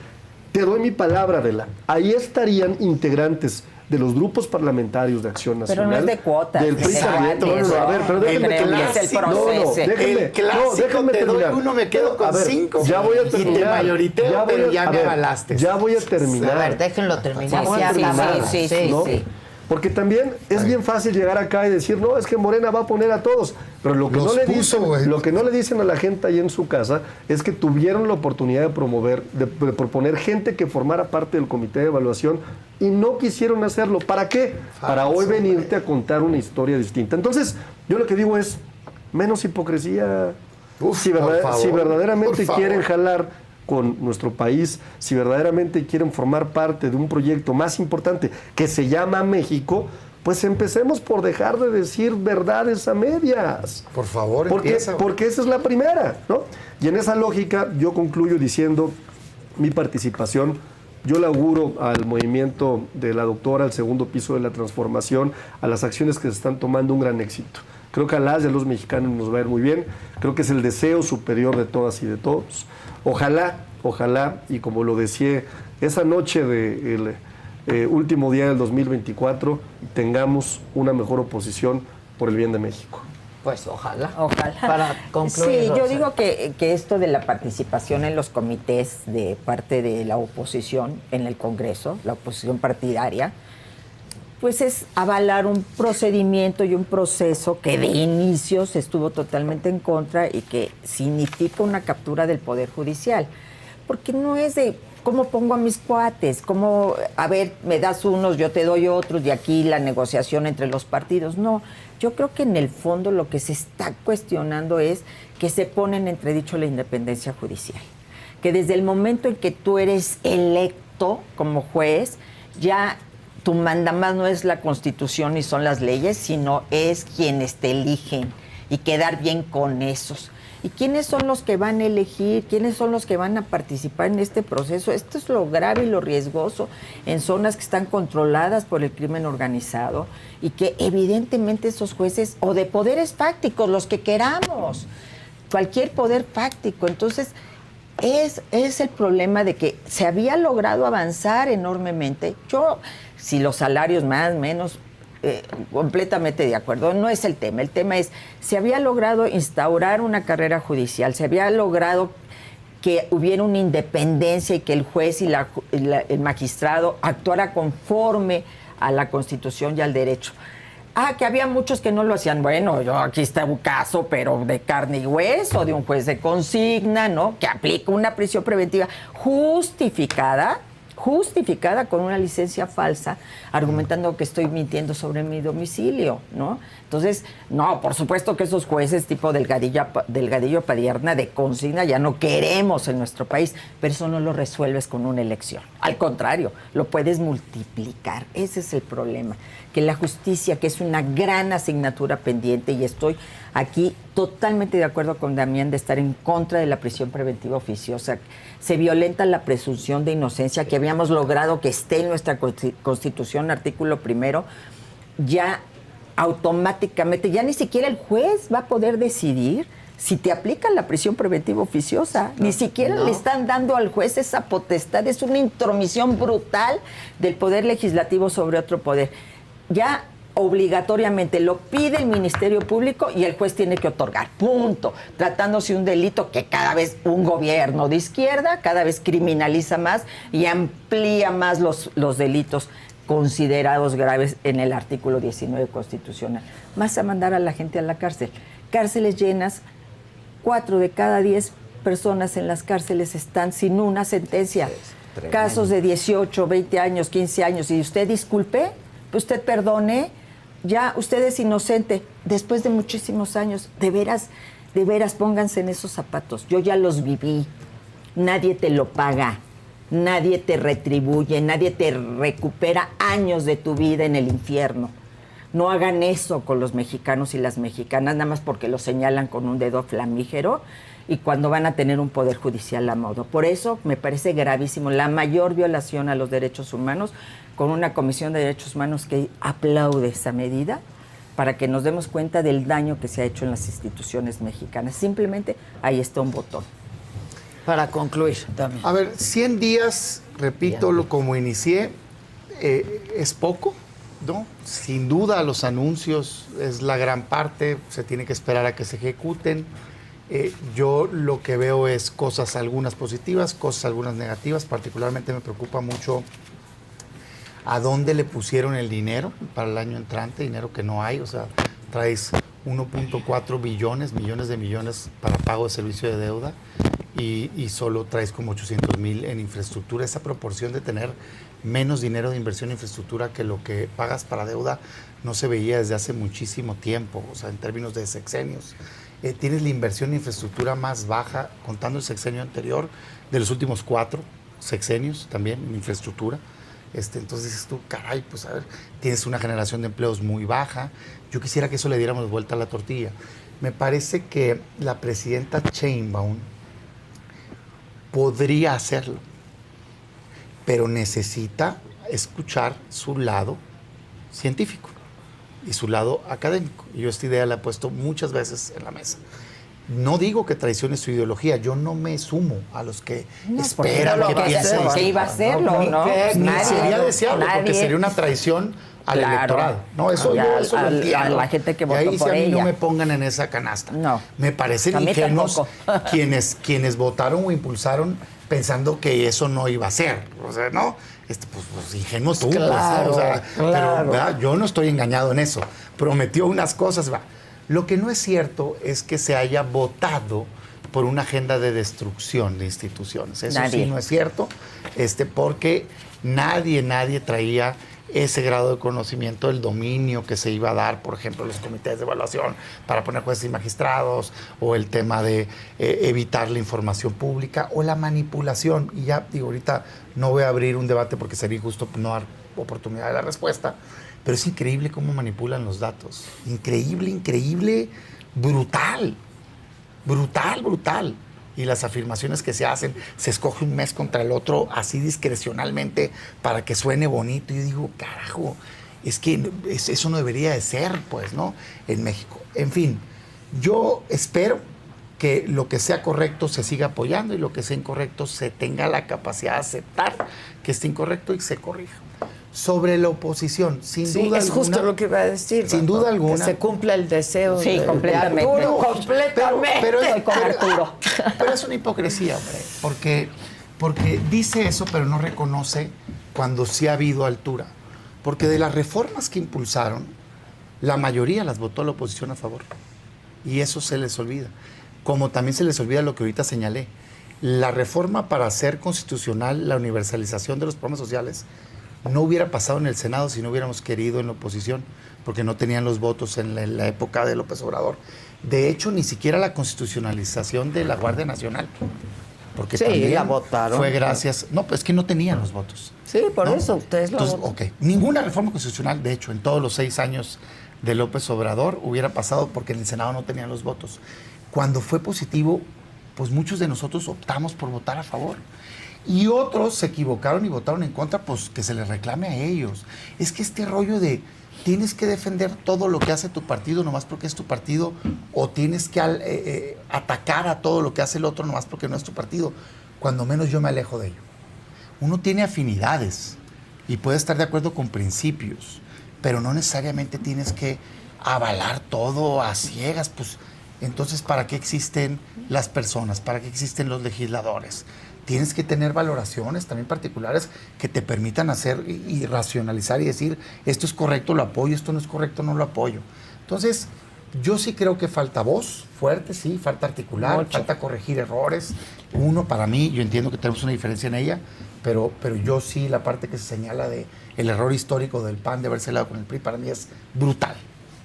te doy mi palabra, Adela, ahí estarían integrantes de los grupos parlamentarios de Acción Pero Nacional. no es de cuotas, Del es PRI de también. debates, No, a ver, pero ¿no? déjenme Creo que terminar. es el proceso. El clásico, déjenme te doy terminar. uno, me quedo con A ver, 5. Ya voy a Y te terminar. mayoriteo, pero ya a me ver, avalaste. Ya voy a terminar. A ver, déjenlo terminar. Vamos Sí, a sí, terminar, sí, sí, ¿no? sí. Porque también es bien fácil llegar acá y decir, no, es que Morena va a poner a todos. Pero lo que, Los no le, puso, dicen, güey. lo que no le dicen a la gente ahí en su casa es que tuvieron la oportunidad de promover, de proponer gente que formara parte del comité de evaluación y no quisieron hacerlo. ¿Para qué? Para hoy venirte a contar una historia distinta. Entonces, yo lo que digo es, menos hipocresía. Uf, si, por favor, si verdaderamente por favor. quieren jalar con nuestro país, si verdaderamente quieren formar parte de un proyecto más importante que se llama México, pues empecemos por dejar de decir verdades a medias. Por favor, Porque esa es la primera, ¿no? Y en esa lógica yo concluyo diciendo mi participación. Yo le auguro al movimiento de la doctora, al segundo piso de la transformación, a las acciones que se están tomando, un gran éxito. Creo que a las y a los mexicanos nos va a ir muy bien. Creo que es el deseo superior de todas y de todos. Ojalá, y como lo decía, esa noche del último día del 2024, tengamos una mejor oposición por el bien de México. Pues ojalá. Ojalá. Para concluir. Sí, yo Rosa. digo que esto de la participación en los comités de parte de la oposición en el Congreso, la oposición partidaria, pues es avalar un procedimiento y un proceso que de inicio se estuvo totalmente en contra y que significa una captura del Poder Judicial. Porque no es de cómo pongo a mis cuates, cómo, a ver, me das unos, yo te doy otros, y aquí la negociación entre los partidos. No, yo creo que en el fondo lo que se está cuestionando es que se pone en entredicho la independencia judicial. Que desde el momento en que tú eres electo como juez, ya tu mandamás no es la Constitución ni son las leyes, sino es quienes te eligen. y quedar bien con esos. ¿Y quiénes son los que van a elegir? ¿Quiénes son los que van a participar en este proceso? Esto es lo grave y lo riesgoso en zonas que están controladas por el crimen organizado y que evidentemente esos jueces, o de poderes fácticos, los que queramos, cualquier poder fáctico. Entonces, es el problema de que se había logrado avanzar enormemente. Yo, si los salarios más, menos... completamente de acuerdo, no es el tema. El tema es, se había logrado instaurar una carrera judicial, se había logrado que hubiera una independencia y que el juez y el magistrado actuara conforme a la Constitución y al derecho. Que había muchos que no lo hacían. Bueno, yo aquí está un caso, pero de carne y hueso, de un juez de consigna, ¿no? Que aplica una prisión preventiva justificada con una licencia falsa, argumentando que estoy mintiendo sobre mi domicilio, ¿no? Entonces, no, por supuesto que esos jueces tipo Delgadillo Padierna de consigna ya no queremos en nuestro país, pero eso no lo resuelves con una elección. Al contrario, lo puedes multiplicar. Ese es el problema. Que la justicia, que es una gran asignatura pendiente, y estoy aquí totalmente de acuerdo con Damián de estar en contra de la prisión preventiva oficiosa. Se violenta la presunción de inocencia que habíamos logrado que esté en nuestra Constitución, artículo 1, ya automáticamente, ya ni siquiera el juez va a poder decidir si te aplican la prisión preventiva oficiosa. Ni siquiera le están dando al juez esa potestad. Es una intromisión brutal del poder legislativo sobre otro poder. Ya obligatoriamente lo pide el Ministerio Público y el juez tiene que otorgar, punto. Tratándose de un delito que cada vez un gobierno de izquierda cada vez criminaliza más y amplía más los delitos considerados graves en el artículo 19 constitucional. Más a mandar a la gente a la cárcel. Cárceles llenas, 4 de cada 10 personas en las cárceles están sin una sentencia. Casos de 18, 20 años, 15 años. Y usted disculpe, usted perdone, ya usted es inocente. Después de muchísimos años, de veras, pónganse en esos zapatos. Yo ya los viví. Nadie te lo paga. Nadie te retribuye, nadie te recupera años de tu vida en el infierno. No hagan eso con los mexicanos y las mexicanas, nada más porque los señalan con un dedo flamígero y cuando van a tener un poder judicial a modo. Por eso me parece gravísimo la mayor violación a los derechos humanos, con una Comisión de Derechos Humanos que aplaude esa medida para que nos demos cuenta del daño que se ha hecho en las instituciones mexicanas. Simplemente ahí está un botón. Para concluir también. A ver, 100 días, repito, como inicié, es poco, ¿no? Sin duda los anuncios es la gran parte, se tiene que esperar a que se ejecuten. Yo lo que veo es cosas algunas positivas, cosas algunas negativas. Particularmente me preocupa mucho a dónde le pusieron el dinero para el año entrante, dinero que no hay. O sea, traes 1.4 millones de millones para pago de servicio de deuda y solo traes como 800,000 en infraestructura. Esa proporción de tener menos dinero de inversión en infraestructura que lo que pagas para deuda no se veía desde hace muchísimo tiempo, o sea, en términos de sexenios. Tienes la inversión en infraestructura más baja, contando el sexenio anterior, de los últimos 4 sexenios también en infraestructura. Entonces dices tú, caray, pues a ver, tienes una generación de empleos muy baja. Yo quisiera que eso le diéramos vuelta a la tortilla. Me parece que la presidenta Sheinbaum podría hacerlo, pero necesita escuchar su lado científico y su lado académico. Y yo esta idea la he puesto muchas veces en la mesa. No digo que traicione su ideología, yo no me sumo a los que esperan que piense que iba a hacerlo, ¿no? Ni sería deseable, porque sería una traición al electorado. No, eso yo eso lo entiendo. A la gente que votó y ahí por sí a mí ella. no me pongan en esa canasta. No. Me parecen A mí ingenuos tampoco. quienes votaron o impulsaron pensando que eso no iba a ser. O sea, ¿no? Pues ingenuo tú. Claro, pues, ¿no? O sea, claro. Pero, ¿verdad? Yo no estoy engañado en eso. Prometió unas cosas. ¿verdad? Lo que no es cierto es que se haya votado por una agenda de destrucción de instituciones. Eso sí no es cierto, porque nadie traía ese grado de conocimiento del dominio que se iba a dar, por ejemplo, los comités de evaluación para poner jueces y magistrados, o el tema de evitar la información pública o la manipulación. Y ya, digo, ahorita no voy a abrir un debate porque sería injusto no dar oportunidad de la respuesta, pero es increíble cómo manipulan los datos. Increíble brutal, brutal, brutal. Y las afirmaciones que se hacen, se escoge un mes contra el otro así discrecionalmente para que suene bonito. Y yo digo, carajo, es que eso no debería de ser, pues, ¿no? En México. En fin, yo espero que lo que sea correcto se siga apoyando y lo que sea incorrecto se tenga la capacidad de aceptar que esté incorrecto y se corrija. Sobre la oposición, sin Sí, duda es alguna, justo lo que iba a decir. sin duda alguna. Que se cumpla el deseo Sí, de completamente. Arturo, completamente. Estoy con Arturo. Pero es una hipocresía, hombre, porque dice eso, pero no reconoce cuando sí ha habido altura. Porque de las reformas que impulsaron, la mayoría las votó la oposición a favor. Y eso se les olvida. Como también se les olvida lo que ahorita señalé. La reforma para hacer constitucional la universalización de los programas sociales no hubiera pasado en el Senado si no hubiéramos querido en la oposición, porque no tenían los votos en la época de López Obrador. De hecho, ni siquiera la constitucionalización de la Guardia Nacional, porque Sí, también la votaron. fue gracias... No, pues es que no tenían los votos. Sí, por ¿no? eso ustedes lo Entonces, votan. ok, ninguna reforma constitucional, de hecho, en todos los 6 años de López Obrador hubiera pasado porque en el Senado no tenían los votos. Cuando fue positivo, pues muchos de nosotros optamos por votar a favor. Y otros se equivocaron y votaron en contra, pues que se les reclame a ellos. Es que este rollo de tienes que defender todo lo que hace tu partido nomás porque es tu partido, o tienes que atacar a todo lo que hace el otro nomás porque no es tu partido, cuando menos yo me alejo de ello. Uno tiene afinidades y puede estar de acuerdo con principios, pero no necesariamente tienes que avalar todo a ciegas, pues entonces ¿para qué existen las personas? ¿Para qué existen los legisladores? Tienes que tener valoraciones también particulares que te permitan hacer y racionalizar y decir, esto es correcto, lo apoyo, esto no es correcto, no lo apoyo. Entonces, yo sí creo que falta voz fuerte, sí, falta articular, falta corregir errores. Uno, para mí, yo entiendo que tenemos una diferencia en ella, pero yo sí, la parte que se señala de el error histórico del PAN de haberse dado con el PRI, para mí es brutal.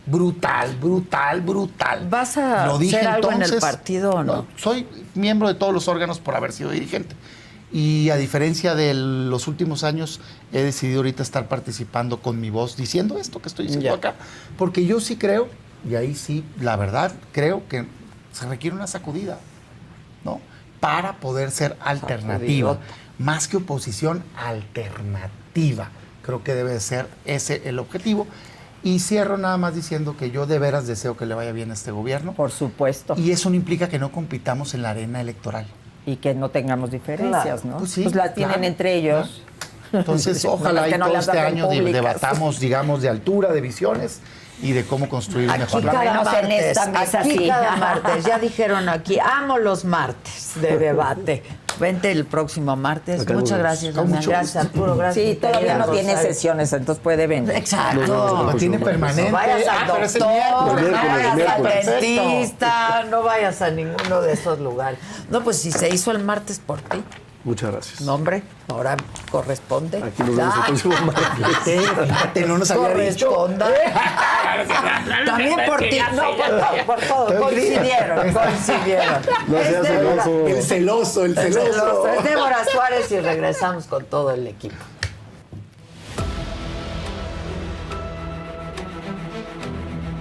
Brutal, brutal, brutal. ¿Vas a Lo dije hacer algo en el entonces, partido o no? soy miembro de todos los órganos por haber sido dirigente. Y a diferencia de los últimos años, he decidido ahorita estar participando con mi voz, diciendo esto que estoy diciendo acá. Porque yo sí creo, y ahí sí, la verdad, creo que se requiere una sacudida, ¿no? Para poder ser alternativa. Más que oposición, alternativa. Creo que debe ser ese el objetivo. Y cierro nada más diciendo que yo de veras deseo que le vaya bien a este gobierno. Por supuesto. Y eso no implica que no compitamos en la arena electoral. Y que no tengamos diferencias, Claro. ¿no? Pues sí, las tienen claro, entre ellos. Entonces, ojalá Que y no todo las este hacen año públicas. debatamos, digamos, de altura, de visiones y de cómo construir un mejor Por lo país. menos en esta mesa aquí sí. cada martes, ya dijeron aquí, amo los martes de debate. Vente el próximo martes. Acá Muchas nos gracias, Con Damián. mucho Gracias, gusto. Arturo. Gracias. Sí, todavía querida no tiene Rosario. sesiones, entonces puede venir. Exacto. Lo tiene permanente. No vayas al pero es el doctor, miércoles. no vayas al miércoles. dentista, no vayas a ninguno de esos lugares. No, pues si se hizo el martes por ti. Muchas gracias. No, hombre, ahora corresponde. Aquí nos vemos el próximo martes. Fíjate, no nos había dicho. Corresponda. También por ti. No, por todo. Coincidieron. No seas Es Débora- celoso. El celoso, el celoso. Es Débora Suárez y regresamos con todo el equipo.